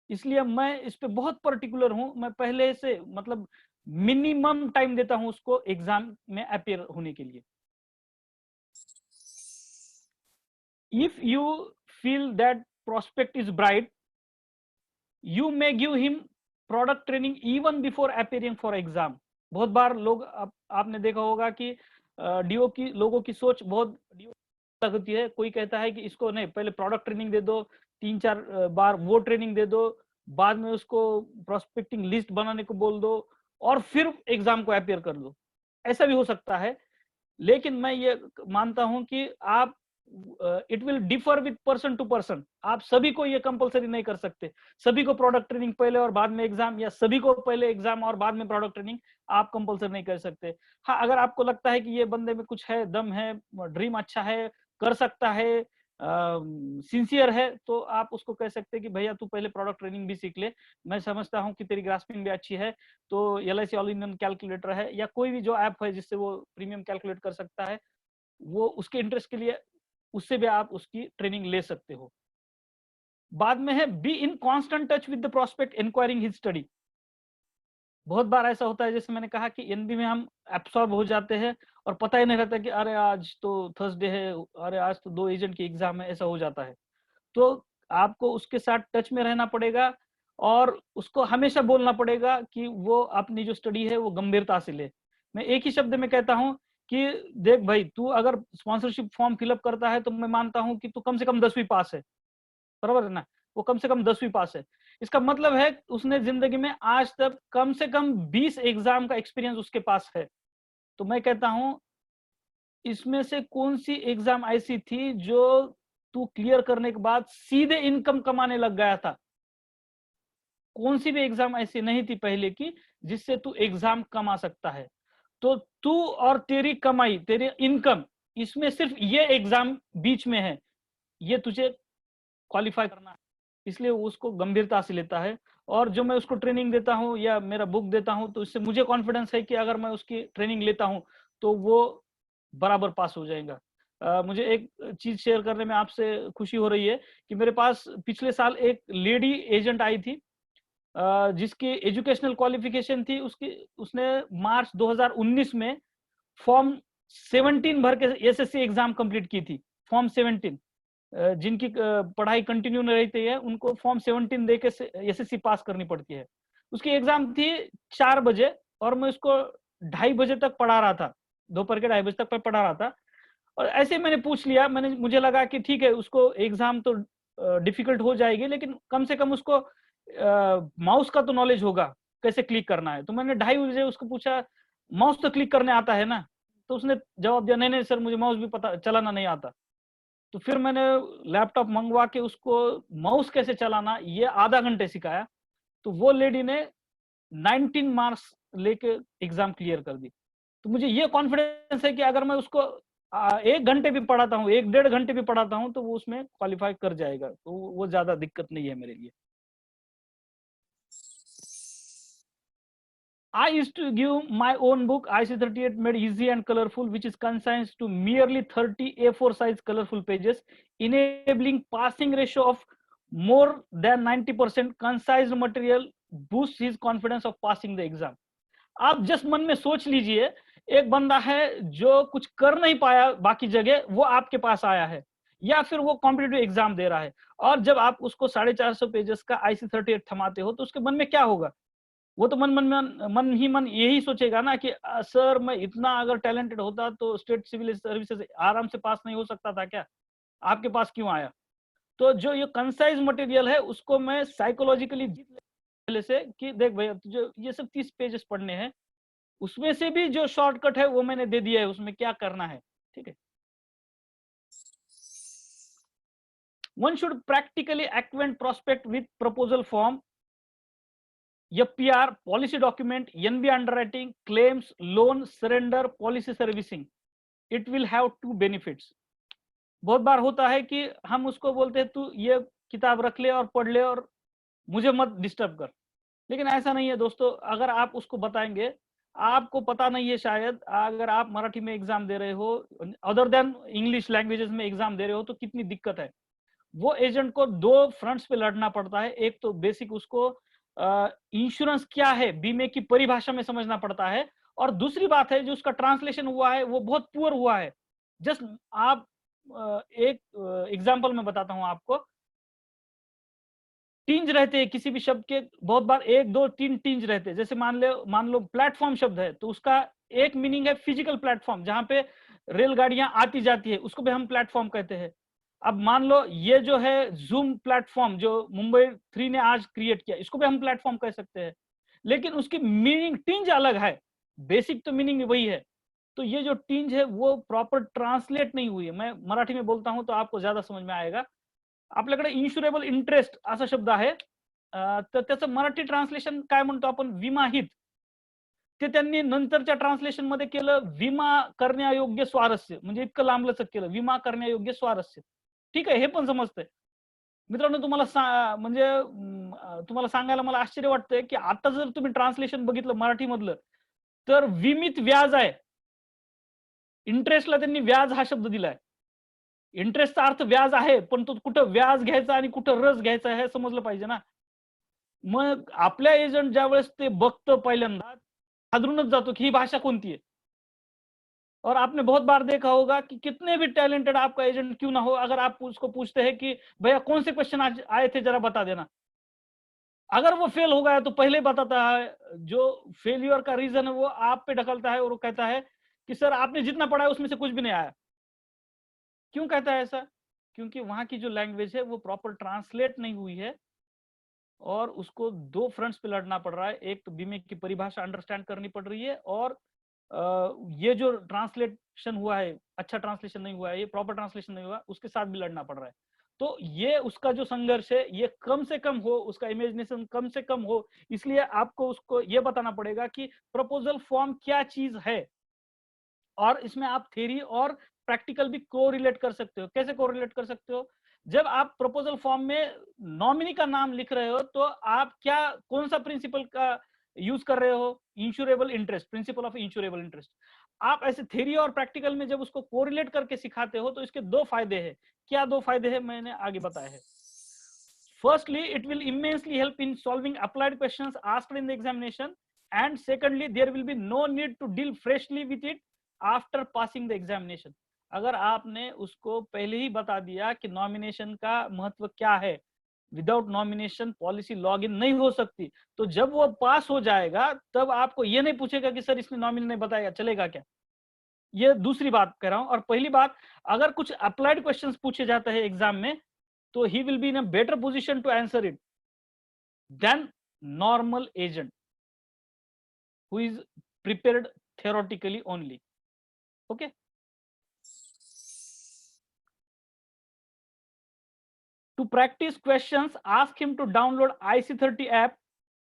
इसलिए मैं इस पे बहुत पर्टिकुलर हूं, मैं पहले से मतलब मिनिमम टाइम देता हूं उसको एग्जाम में अपियर होने के लिए। If you feel that prospect is bright, you may give him product training even before appearing for exam। बहुत बार लोग आपने देखा होगा कि डीओ की लोगों की सोच बहुत अलग होती है। कोई कहता है कि इसको नहीं, पहले प्रोडक्ट ट्रेनिंग दे दो, 3-4 बार वो ट्रेनिंग दे दो, बाद में उसको प्रोस्पेक्टिंग लिस्ट बनाने को बोल दो और फिर एग्जाम को अपियर कर दो। ऐसा भी हो सकता है, लेकिन मैं ये मानता हूं कि आप it will differ with person to person. आप सभी को ये कंपलसरी नहीं कर सकते, सभी को प्रोडक्ट ट्रेनिंग पहले और बाद में एग्जाम, या सभी को पहले एग्जाम और बाद में प्रोडक्ट ट्रेनिंग आप कंपलसरी नहीं कर सकते। हाँ, अगर आपको लगता है कि ये बंदे में कुछ है, दम है, ड्रीम अच्छा है, कर सकता है, सिंसियर है, तो आप उसको कह सकते हैं कि भैया तू पहले प्रोडक्ट ट्रेनिंग भी सीख ले। मैं समझता हूँ कि तेरी ग्रास्पिंग भी अच्छी है, तो LIC all in one calculator है या कोई भी जो ऐप है जिससे वो प्रीमियम कैलकुलेट कर सकता है, वो उसके इंटरेस्ट के लिए उससे भी आप उसकी ट्रेनिंग ले सकते हो। बाद में है be in constant touch with the prospect enquiring his study. बहुत बार ऐसा होता है, जैसे मैंने कहा कि एनबी में हम एब्सॉर्ब हो जाते हैं और पता ही नहीं रहता कि अरे आज तो थर्सडे है, अरे आज तो 2 एजेंट की एग्जाम है, ऐसा हो जाता है। तो आपको उसके साथ टच में रहना पड़ेगा और उसको हमेशा बोलना पड़ेगा कि वो अपनी जो स्टडी है वो गंभीरता से ले। मैं एक ही शब्द में कहता हूं कि देख भाई, तू अगर स्पॉन्सरशिप फॉर्म फिलअप करता है तो मैं मानता हूं कि तू कम से कम 10वीं पास है, बराबर है ना? वो कम से कम 10वीं पास है। इसका मतलब है उसने जिंदगी में आज तक कम से कम 20 एग्जाम का एक्सपीरियंस उसके पास है। तो मैं कहता हूं इसमें से कौन सी एग्जाम ऐसी थी जो तू क्लियर करने के बाद सीधे इनकम कमाने लग गया था? कौन सी भी एग्जाम ऐसी नहीं थी पहले की जिससे तू एग्जाम कमा सकता है? तो तू और तेरी कमाई, तेरी इनकम, इसमें सिर्फ ये एग्जाम बीच में है, ये तुझे क्वालिफाई करना है। इसलिए वो उसको गंभीरता से लेता है। और जो मैं उसको ट्रेनिंग देता हूँ या मेरा बुक देता हूँ, तो इससे मुझे कॉन्फिडेंस है कि अगर मैं उसकी ट्रेनिंग लेता हूँ तो वो बराबर पास हो जाएगा। मुझे एक चीज शेयर करने में आपसे खुशी हो रही है कि मेरे पास पिछले साल एक लेडी एजेंट आई थी, जिसकी एजुकेशनल क्वालिफिकेशन थी उसकी, उसने मार्च 2019 में फॉर्म 17 भर के एसएससी एग्जाम कंप्लीट की थी। फॉर्म 17, जिनकी पढ़ाई कंटिन्यू नहीं रहती है उनको फॉर्म 17 दे के एसएससी पास करनी पड़ती है। उसकी एग्जाम थी 4 बजे और मैं उसको 2:30 बजे तक पढ़ा रहा था, दोपहर के 2:30 बजे तक मैं पढ़ा रहा था। और ऐसे मैंने पूछ लिया, मुझे लगा कि ठीक है उसको एग्जाम तो डिफिकल्ट हो जाएगी, लेकिन कम से कम उसको माउस का तो नॉलेज होगा, कैसे क्लिक करना है। तो मैंने 2:30 बजे उसको पूछा, माउस तो क्लिक करने आता है ना? तो उसने जवाब दिया, नहीं नहीं सर, मुझे माउस भी पता चलाना नहीं आता। तो फिर मैंने लैपटॉप मंगवा के उसको माउस कैसे चलाना ये आधा घंटे सिखाया। तो वो लेडी ने 19 मार्क्स लेके एग्जाम क्लियर कर दी। तो मुझे ये कॉन्फिडेंस है कि अगर मैं उसको 1 घंटे भी पढ़ाता हूँ, 1-1.5 घंटे भी पढ़ाता हूँ, तो वो उसमें क्वालिफाई कर जाएगा। तो वो ज्यादा दिक्कत नहीं है मेरे लिए। I used to give my own book, IC38 made easy and colorful, which is concise to merely 30 A4 size colorful pages, enabling passing ratio of more than 90%. Concise material boosts his confidence of passing the exam. आप just मन में सोच लीजिए, एक बंदा है जो कुछ कर नहीं पाया बाकी जगह, वो आपके पास आया है या फिर वो कॉम्पिटिटिव एग्जाम दे रहा है, और जब आप उसको 450 पेजेस का IC38 थमाते हो तो उसके मन में क्या होगा? वो तो मन ही मन यही सोचेगा ना कि सर मैं इतना अगर टैलेंटेड होता तो स्टेट सिविल सर्विसेज आराम से पास नहीं हो सकता था क्या? आपके पास क्यों आया? तो जो ये कंसाइज मटेरियल है उसको मैं साइकोलॉजिकली जीत पहले से कि देख भैया तुझे ये सब 30 पेजेस पढ़ने हैं, उसमें से भी जो शॉर्टकट है वो मैंने दे दिया है, उसमें क्या करना है, ठीक है? One should practically acquaint prospect with proposal form, FPR, policy document, NB underwriting, claims, loan, surrender, policy servicing. It will have 2 benefits. बहुत बार होता है कि हम उसको बोलते हैं तू ये किताब रख ले और पढ़ ले और मुझे मत डिस्टर्ब कर, लेकिन ऐसा नहीं है दोस्तों। अगर आप उसको बताएंगे, आपको पता नहीं है शायद, अगर आप मराठी में एग्जाम दे रहे हो, अदर देन इंग्लिश लैंग्वेजेस में एग्जाम दे रहे हो, तो कितनी दिक्कत है। वो एजेंट को 2 फ्रंट्स पे लड़ना पड़ता है। एक तो बेसिक उसको इंश्योरेंस क्या है, बीमे की परिभाषा में समझना पड़ता है, और दूसरी बात है जो उसका ट्रांसलेशन हुआ है वो बहुत पुअर हुआ है। जस्ट आप एक एग्जांपल मैं बताता हूं आपको। टिंज रहते हैं किसी भी शब्द के, बहुत बार 1, 2, 3 टिंज रहते हैं। जैसे मान लो प्लेटफॉर्म शब्द है तो उसका एक मीनिंग है फिजिकल प्लेटफॉर्म, जहां पे रेलगाड़ियां आती जाती है, उसको भी हम प्लेटफॉर्म कहते हैं। अब मान लो ये जो है जूम प्लेटफॉर्म जो मुंबई 3 ने आज क्रिएट किया, इसको भी हम प्लेटफॉर्म कह सकते हैं, लेकिन उसकी मीनिंग टिंज अलग है। बेसिक तो मीनिंग वही है। तो ये जो टिंज है वो प्रॉपर ट्रांसलेट नहीं हुई है। मैं मराठी में बोलता हूं तो आपको ज्यादा समझ में आएगा। आपल्याकडे इन्शुरेबल इंटरेस्ट असा शब्द आहे, तर त्याचं मराठी ट्रान्सलेशन काय म्हणतो आपण, विमाहित, ते त्यांनी नंतरच्या ट्रान्सलेशन मध्ये केलं विमा करण्यायोग्य स्वारस्य, म्हणजे इतकं लांबलचक केलं, विमा करण्यायोग्य स्वारस्य. ठीक आहे, हे पण समजतंय. मित्रांनो तुम्हाला म्हणजे तुम्हाला सांगायला मला आश्चर्य वाटतंय की आता जर तुम्ही ट्रान्सलेशन बघितलं मराठी मधलं, तर विमित व्याज आहे. इंटरेस्टला त्यांनी व्याज हा शब्द दिलाय. इंटरेस्टचा अर्थ व्याज आहे, पण तो कुठं व्याज घ्यायचा आणि कुठं रस घ्यायचा हे समजलं पाहिजे ना. मग आपल्या एजंट ज्या वेळेस ते बघतो पहिल्यांदा हादरूनच जातो की ही भाषा कोणती है। और आपने बहुत बार देखा होगा कि कितने भी टैलेंटेड आपका एजेंट क्यों ना हो, अगर आप उसको पूछते हैं कि भैया कौन से क्वेश्चन आज आए थे जरा बता देना, अगर वो फेल हो गया तो पहले ही बताता है। जो फेलियर का रीजन है वो आप पे ढकलता है और वो कहता है कि सर आपने जितना पढ़ा है उसमें से कुछ भी नहीं आया। क्यों कहता है ऐसा? क्योंकि वहां की जो लैंग्वेज है वो प्रॉपर ट्रांसलेट नहीं हुई है और उसको दो फ्रंट्स पे लड़ना पड़ रहा है। एक तो बीमे की परिभाषा अंडरस्टैंड करनी पड़ रही है और ये जो ट्रांसलेशन हुआ है, अच्छा ट्रांसलेशन नहीं हुआ है, ये प्रॉपर ट्रांसलेशन नहीं हुआ, उसके साथ भी लड़ना पड़ रहा है। तो ये उसका जो संघर्ष है ये कम से कम हो, उसका इमेजिनेशन कम से कम हो, इसलिए आपको उसको ये बताना पड़ेगा कि प्रपोजल फॉर्म क्या चीज है। और इसमें आप थ्योरी और प्रैक्टिकल भी कोरिलेट कर सकते हो। कैसे कोरिलेट कर सकते हो? जब आप प्रपोजल फॉर्म में नॉमिनी का नाम लिख रहे हो तो आप क्या कौन सा प्रिंसिपल का यूज कर रहे हो? Insurable interest, principle of insurable interest. आप ऐसे थ्योरी और प्रैक्टिकल में जब उसको कोरिलेट करके सिखाते हो तो इसके दो फायदे हैं। क्या दो फायदे हैं मैंने आगे बताया है। Firstly, it will immensely help in solving applied questions asked in the examination, and secondly, there will be no need to deal freshly with it after passing the examination. अगर आपने उसको पहले ही बता दिया कि नॉमिनेशन का महत्व क्या है, without nomination policy log in नहीं हो सकती, तो जब वो पास हो जाएगा तब आपको ये नहीं पूछेगा कि सर इसने नॉमिनी नहीं बताया, चलेगा क्या। ये दूसरी बात कह रहा हूं। और पहली बात, अगर कुछ अप्लाइड क्वेश्चंस पूछे जाते हैं एग्जाम में तो he will be in a better position to answer it than normal agent who is prepared theoretically only. Okay. To practice questions, ask him to download IC30 app.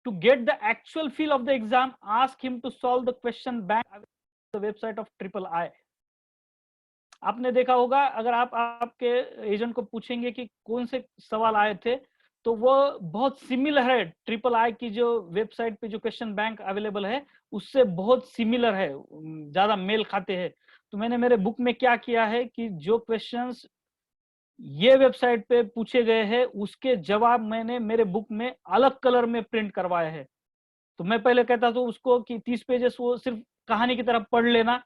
To get the actual feel of the exam, ask him to solve the question bank on the website of III। आपने देखा होगा अगर आप आपके agent को पूछेंगे कि कौन से सवाल आए थे तो वो बहुत सिमिलर है, III की जो वेबसाइट पे जो क्वेश्चन बैंक अवेलेबल है उससे बहुत सिमिलर है, ज्यादा मेल खाते हैं। तो मैंने मेरे बुक में क्या किया है कि जो क्वेश्चंस ये वेबसाइट पे पूछे गए हैं उसके जवाब मैंने मेरे बुक में अलग कलर में प्रिंट करवाया है। तो मैं पहले कहता था उसको कि 30 पेजेस वो सिर्फ कहानी की तरफ पढ़ लेना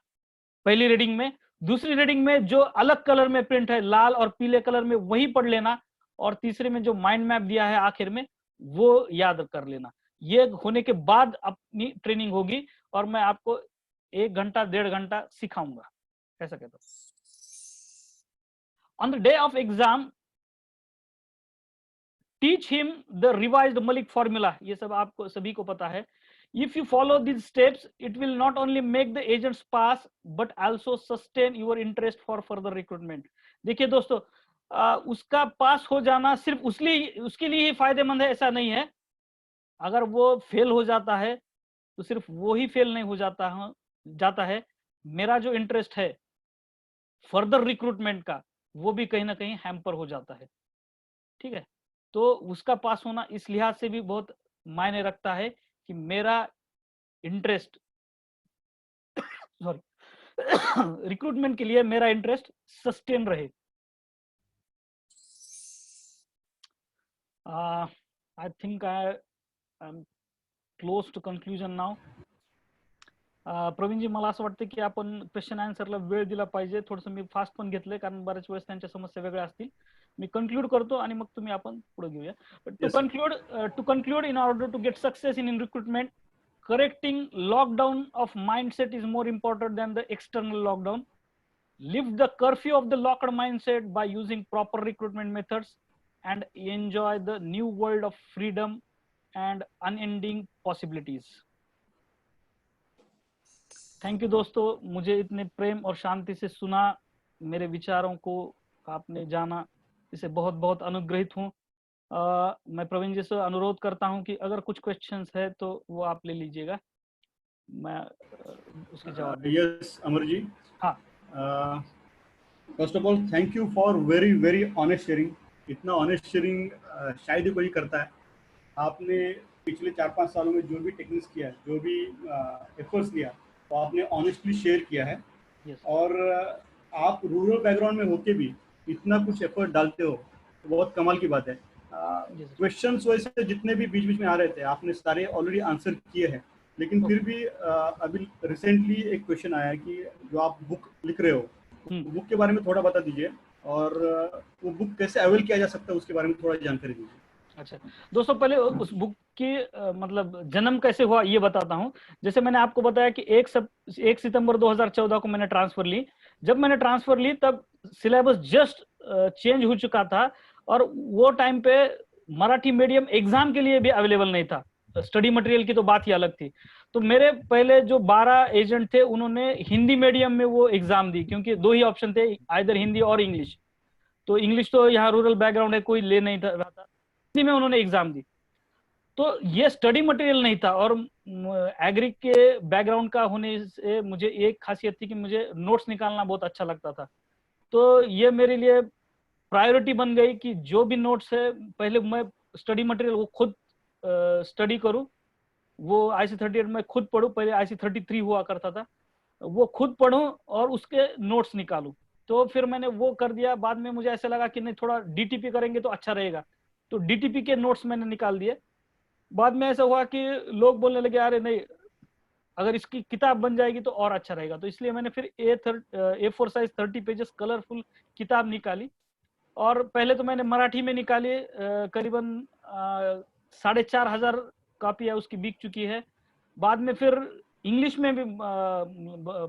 पहली रीडिंग में, दूसरी रीडिंग में जो अलग कलर में प्रिंट है लाल और पीले कलर में वही पढ़ लेना, और तीसरे में जो माइंड मैप दिया है आखिर में वो याद कर लेना। ये होने के बाद अपनी ट्रेनिंग होगी और मैं आपको 1 घंटा 1.5 घंटा सिखाऊंगा, ऐसा कहता हूं। On the day of exam teach him the revised Malik formula. ये सब आपको सभी को पता है। If you follow these steps, it will not only make the agents pass, but also sustain your interest for further recruitment। देखिए दोस्तों, उसका पास हो जाना सिर्फ उसके लिए ही फायदेमंद है ऐसा नहीं है। अगर वो फेल हो जाता है तो सिर्फ वो ही फेल नहीं हो जाता है, मेरा जो इंटरेस्ट है फर्दर रिक्रूटमेंट का वो भी कहीं ना कहीं हैम्पर हो जाता है। ठीक है, तो उसका पास होना इस लिहाज से भी बहुत मायने रखता है कि मेरा इंटरेस्ट सॉरी रिक्रूटमेंट के लिए मेरा इंटरेस्ट सस्टेन रहे। I think I am close to conclusion now. Praveenji मला असं वाटतं की आपण क्वेश्चन आन्सरला वेळ दिला पाहिजे, थोडंसं मी फास्ट पण घेतलंय कारण बऱ्याच वेळेस त्यांच्या समस्या वेगळ्या असतील। मी कंक्लूड करतो आणि मग तुम्ही आपण पुढे घेऊया। To conclude in order to get success in recruitment, correcting lockdown of mindset is more important than the external lockdown. Lift the curfew of the locked mindset by using proper recruitment methods and enjoy the new world of freedom and unending possibilities. Thank you दोस्तों, मुझे इतने प्रेम और शांति से सुना, मेरे विचारों को आपने जाना, इसे बहुत बहुत अनुग्रहित हूँ। मैं प्रवीण जी से अनुरोध करता हूँ कि अगर कुछ क्वेश्चंस है तो वो आप ले लीजिएगा, मैं उसके जवाब दूंगा। यस अमर जी, हाँ, first of all thank you for very very honest sharing. इतना ऑनेस्ट शेयरिंग शायद ही कोई करता है। आपने पिछले 4-5 सालों में जो भी टेक्निक्स किया है, जो भी एफर्ट्स लिया, तो आपने ऑनेस्टली शेयर किया है। यस और आप रूरल बैकग्राउंड में होके भी इतना कुछ एफर्ट डालते हो, तो बहुत कमाल की बात है। यस सर, क्वेश्चंस वैसे जितने भी बीच बीच में आ रहे थे, आपने सारे ऑलरेडी आंसर किए हैं, लेकिन फिर भी अभी रिसेंटली एक क्वेश्चन आया है कि जो आप बुक लिख रहे हो, बुक के बारे में थोड़ा बता दीजिए, और वो बुक कैसे अवेल किया जा सकता है उसके बारे में थोड़ा जानकारी दीजिए। अच्छा दोस्तों, पहले उस बुक की मतलब जन्म कैसे हुआ ये बताता हूँ। जैसे मैंने आपको बताया कि 1 सितंबर 2014 को मैंने ट्रांसफर ली। जब मैंने ट्रांसफर ली तब सिलेबस जस्ट चेंज हो चुका था, और वो टाइम पे मराठी मीडियम एग्जाम के लिए भी अवेलेबल नहीं था। स्टडी मटेरियल की तो बात ही अलग थी। तो मेरे पहले जो 12 एजेंट थे उन्होंने हिंदी मीडियम में वो एग्जाम दी, क्योंकि 2 ही ऑप्शन थे, आइदर हिंदी और इंग्लिश। तो इंग्लिश तो यहाँ रूरल बैकग्राउंड है, कोई ले नहीं रहा था, हिंदी में उन्होंने एग्जाम दी। तो ये स्टडी मटेरियल नहीं था, और एग्री के बैकग्राउंड का होने से मुझे एक खासियत थी कि मुझे नोट्स निकालना बहुत अच्छा लगता था। तो ये मेरे लिए प्रायोरिटी बन गई कि जो भी नोट्स है पहले मैं स्टडी मटेरियल वो खुद स्टडी करूं, वो IC38 में खुद पढूं। पहले IC33 हुआ करता था, वो खुद पढूं और उसके नोट्स निकालूं। तो फिर मैंने वो कर दिया। बाद में मुझे ऐसा लगा कि नहीं, थोड़ा DTP करेंगे तो अच्छा रहेगा, तो DTP के नोट्स मैंने निकाल दिए। बाद में ऐसा हुआ कि लोग बोलने लगे अरे नहीं, अगर इसकी किताब बन जाएगी तो और अच्छा रहेगा। तो इसलिए मैंने फिर A4 साइज 30 पेजेस कलरफुल किताब निकाली। और पहले तो मैंने मराठी में निकाली, करीबन 4,500 कॉपी है उसकी बिक चुकी है। बाद में फिर इंग्लिश में भी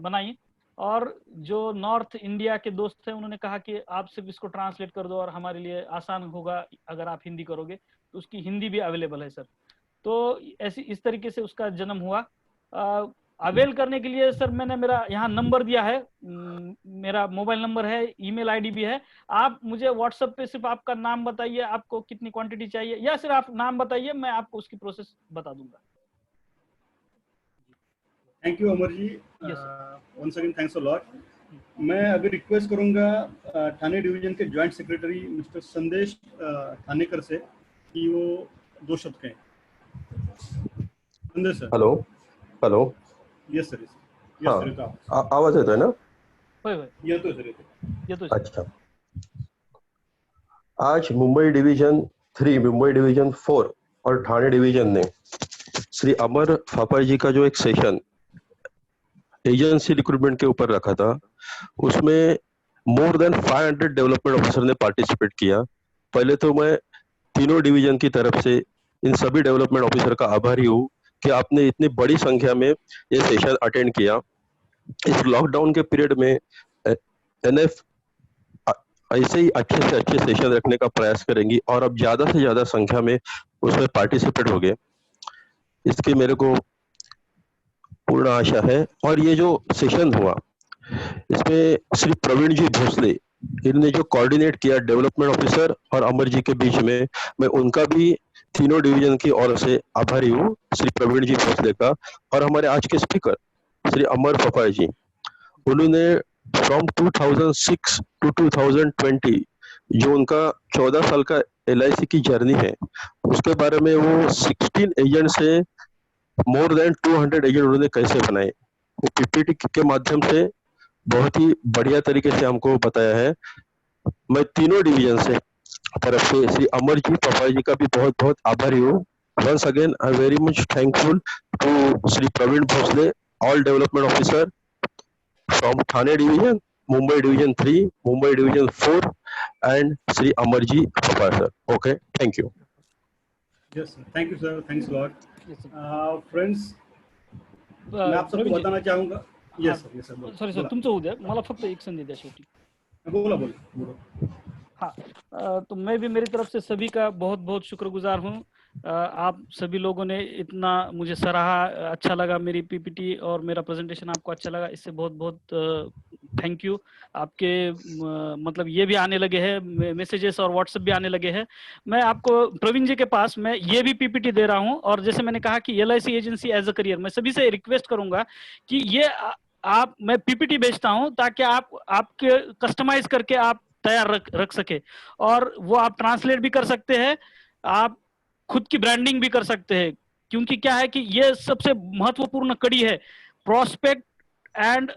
बनाई, और जो नॉर्थ इंडिया के दोस्त हैं उन्होंने कहा कि आप सिर्फ इसको ट्रांसलेट कर दो और हमारे लिए आसान होगा अगर आप हिंदी करोगे। तो उसकी हिंदी भी अवेलेबल है सर। तो ऐसी इस तरीके से उसका जन्म हुआ। अवेल करने के लिए सर मैंने मेरा यहाँ नंबर दिया है, मेरा मोबाइल नंबर है, ईमेल आईडी भी है। आप मुझे व्हाट्सएप पे सिर्फ आपका नाम बताइए, आपको कितनी क्वांटिटी चाहिए, या सिर्फ आप नाम बताइए, मैं आपको उसकी प्रोसेस बता दूंगा। Thank you Amar ji, yes sir. Once again thanks a lot. मैं अभी रिक्वेस्ट करूंगा ठाणे डिवीजन के joint secretary mister Sandesh Thanekar से कि वो 2 शब्द कहें। Sandesh sir. Hello hello. Yes sir, yes हाँ, सर, येतो आवाज येतोय ना? होय होय, येतोय सर, येतोय सर। अच्छा, आज मुंबई डिवीजन 3, मुंबई डिवीजन 4 और ठाणे डिवीजन ने श्री अमर फाफड़ जी का जो एक सेशन एजेंसी रिक्रूटमेंट के ऊपर रखा था, उसमें मोर देन 500 डेवलपमेंट ऑफिसर ने पार्टिसिपेट किया। पहले तो मैं तीनों डिवीजन की तरफ से इन सभी डेवलपमेंट ऑफिसर का आभारी हूँ कि आपने इतनी बड़ी संख्या में ये सेशन अटेंड किया। इस लॉकडाउन के पीरियड में NF ऐसे ही अच्छे से अच्छे सेशन रखने का प्रयास करेंगी और अब ज्यादा से ज्यादा संख्या में उसमें पार्टिसिपेट हो गए, इसकी मेरे को पूर्ण आशा है। और ये जो सेशन हुआ इसमें श्री प्रवीण जी भोसले इन्होंने जो कोऑर्डिनेट किया डेवलपमेंट ऑफिसर और अमर जी के बीच में, मैं उनका भी तीनों डिवीजन की ओर से आभारी हूँ, श्री प्रवीण जी भोसले का। और हमारे आज के स्पीकर श्री अमर फाफड़ जी, उन्होंने फ्रॉम 2006 टू 2020 जो उनका 14 साल का LIC की जर्नी है उसके बारे में वो 16 एजेंट से मोर देन 200 एजेंट उन्होंने कैसे बनाए, वो PPT के माध्यम से बहुत ही बढ़िया तरीके से हमको बताया है। मैं तीनों डिवीजन से तरफ से श्री अमर जी फाफड़ जी का भी बहुत बहुत आभारी हूँ। Once again I very much thankful to Shri Praveen Bhosale, all development officer from Thane Division, Mumbai Division 3, Mumbai Division 4, and Sri Amarji Papa sir. Okay, thank you. Yes sir, thank you sir, thanks lot. Yes, sir. Friends, मैं आप सबको प्रवीण जी, बताना चाहूंगा। Yes sir, yes sir, sorry sir, तुमचं होऊ द्या, मला फक्त एक संधी द्या शेवटी। बोला बोला बोला। हाँ, तो मैं भी मेरी तरफ से सभी का बहुत बहुत शुक्रगुजार हूँ। आप सभी लोगों ने इतना मुझे सराहा, अच्छा लगा मेरी पीपीटी और मेरा प्रेजेंटेशन आपको अच्छा लगा, इससे बहुत बहुत थैंक यू। आपके मतलब ये भी आने लगे हैं मैसेजेस और व्हाट्सएप भी आने लगे हैं। मैं आपको प्रवीण जी के पास मैं ये भी पीपीटी दे रहा हूँ, और जैसे मैंने कहा कि LIC agency as a career, मैं सभी से रिक्वेस्ट करूंगा कि ये आप मैं पीपीटी भेजता हूँ ताकि आप आपके कस्टमाइज करके आप तैयार रख सके, और वो आप ट्रांसलेट भी कर सकते हैं, आप खुद की ब्रांडिंग भी कर सकते हैं। क्योंकि क्या है कि ये सबसे महत्वपूर्ण कड़ी है, prospect and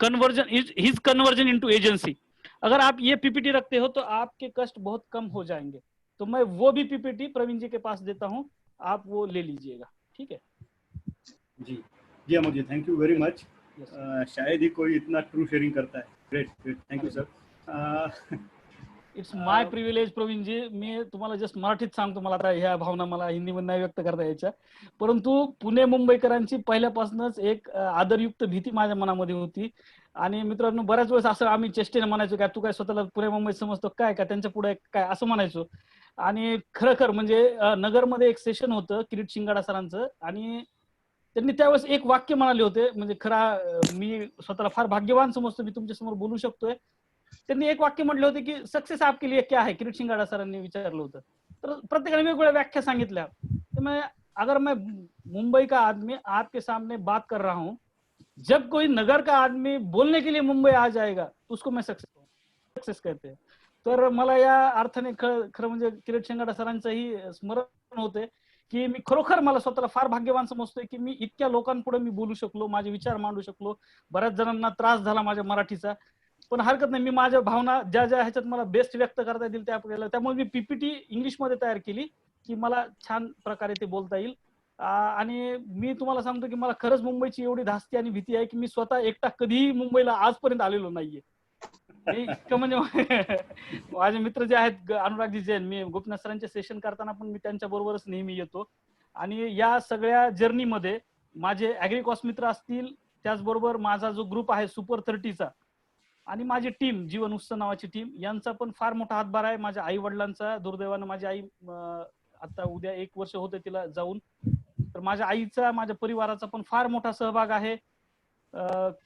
conversion his conversion into agency. अगर आप ये पीपीटी रखते हो तो आपके कष्ट बहुत कम हो जाएंगे। तो मैं वो भी पीपीटी प्रवीण जी के पास देता हूं, आप वो ले लीजिएगा, ठीक है? जी जी Amar ji, thank you very much. शायद ही कोई इतना ट्रू शेयरिंग करता है। Great great, thank you sir. It's my privilege Praveenji, मी तुम्हाला जस्ट मराठीत सांगतो, मला आता ह्या भावना मला हिंदीमध्ये नाही व्यक्त करता यायच्या, परंतु पुणे मुंबईकरांची पहिल्यापासूनच एक आदरयुक्त भीती माझ्या मनामध्ये होती. आणि मित्रांनो, बऱ्याच वेळेस असं आम्ही चेष्टेने म्हणायचो काय तू काय स्वतःला पुणे मुंबईत समजतो काय, का त्यांच्या पुढे काय, असं म्हणायचो. आणि खरं म्हणजे नगरमध्ये एक सेशन होतं किरीट शिंगाडा सरांचं, आणि त्यांनी त्यावेळेस एक वाक्य म्हणाले होते, म्हणजे खरा मी स्वतःला फार भाग्यवान समजतो, मी तुमच्या समोर बोलू शकतोय. त्यांनी एक वाक्य म्हटले होते की सक्सेस आपके लिए क्या है, किरीट शिंगाडा सरांनी विचारलं होतं. तर प्रत्येकाने वेगवेगळ्या व्याख्या सांगितल्या. तर मैं अगर मैं मुंबई का आदमी आपके सामने बात कर रहा हूं, जब कोई नगर का आदमी बोलने के लिए मुंबई आ जाएगा तो उसको मैं सक्सेस कहते हैं. तर मला या अर्थाने खरं म्हणजे किरीट शिंगाडा सरांचंही स्मरण होते की मी खरोखर मला स्वतःला फार भाग्यवान समजतोय की मी इतक्या लोकांपुढे मी बोलू शकलो, माझे विचार मांडू शकलो. बऱ्याच जणांना त्रास झाला माझ्या मराठीचा, पण हरकत नाही, मी माझ्या भावना ज्या ज्या ह्याच्यात मला बेस्ट व्यक्त करता येतील त्या आपल्याला, त्यामुळे मी पीपीटी इंग्लिशमध्ये तयार केली की मला छान प्रकारे ते बोलता येईल. आणि मी तुम्हाला सांगतो की मला खरंच मुंबईची एवढी धास्ती आणि भीती आहे की मी स्वतः एकटा कधीही मुंबईला आजपर्यंत आलेलो नाहीये. इतकं म्हणजे माझे मित्र जे आहेत अनुरागजी जैन, मी गोपीनाथ सरांचे सेशन करताना पण मी त्यांच्या बरोबरच नेहमी येतो. आणि या सगळ्या जर्नीमध्ये माझे ऍग्रिकॉस मित्र असतील, त्याचबरोबर माझा जो ग्रुप आहे सुपर 30चा, आणि माझी टीम जीवन उत्सव नावाची टीम, यांचा पण फार मोठा हातभार आहे. माझ्या आई वडिलांचा, दुर्दैवानं माझी आई आता उद्या 1 वर्ष होते तिला जाऊन, तर माझ्या आईचा, माझ्या परिवाराचा पण फार मोठा सहभाग आहे.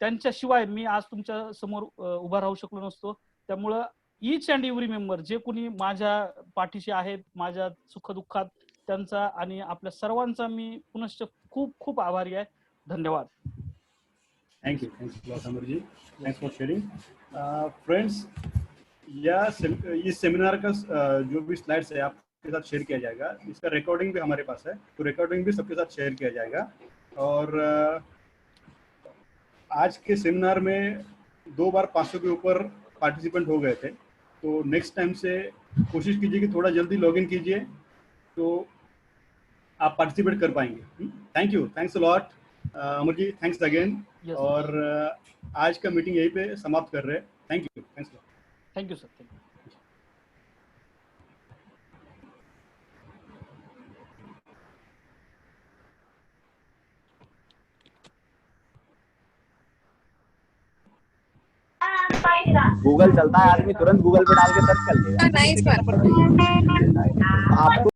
त्यांच्याशिवाय मी आज तुमच्या समोर उभा राहू शकलो नसतो. त्यामुळं ईच अँड एव्हरी मेंबर जे कोणी माझ्या पाठीशी आहेत, माझ्या सुखदुःखात, त्यांचा आणि आपल्या सर्वांचा मी पुनश्च खूप खूप आभारी आहे. धन्यवाद. Thank you Amar ji, thanks for sharing. Friends, इस सेमिनार का जो भी स्लाइड्स है आपके साथ शेयर किया जाएगा, इसका रिकॉर्डिंग भी हमारे पास है, तो रिकॉर्डिंग भी सबके साथ शेयर किया जाएगा। और आज के सेमिनार में 2 बार 500 के ऊपर पार्टिसिपेंट हो गए थे, तो नेक्स्ट टाइम से कोशिश कीजिए कि थोड़ा जल्दी लॉगिन कीजिए, तो आप पार्टिसिपेट कर पाएंगे। Thank you, thanks a lot Amar ji, thanks again. Yes, और आज का मीटिंग यहीं पे समाप्त कर रहे हैं। Thank you, thanks lot. Thank you sir, thank you. Google चलता है, आदमी तुरंत गूगल पे डाल के सर्च कर लेगा। नहीं इस बार आपको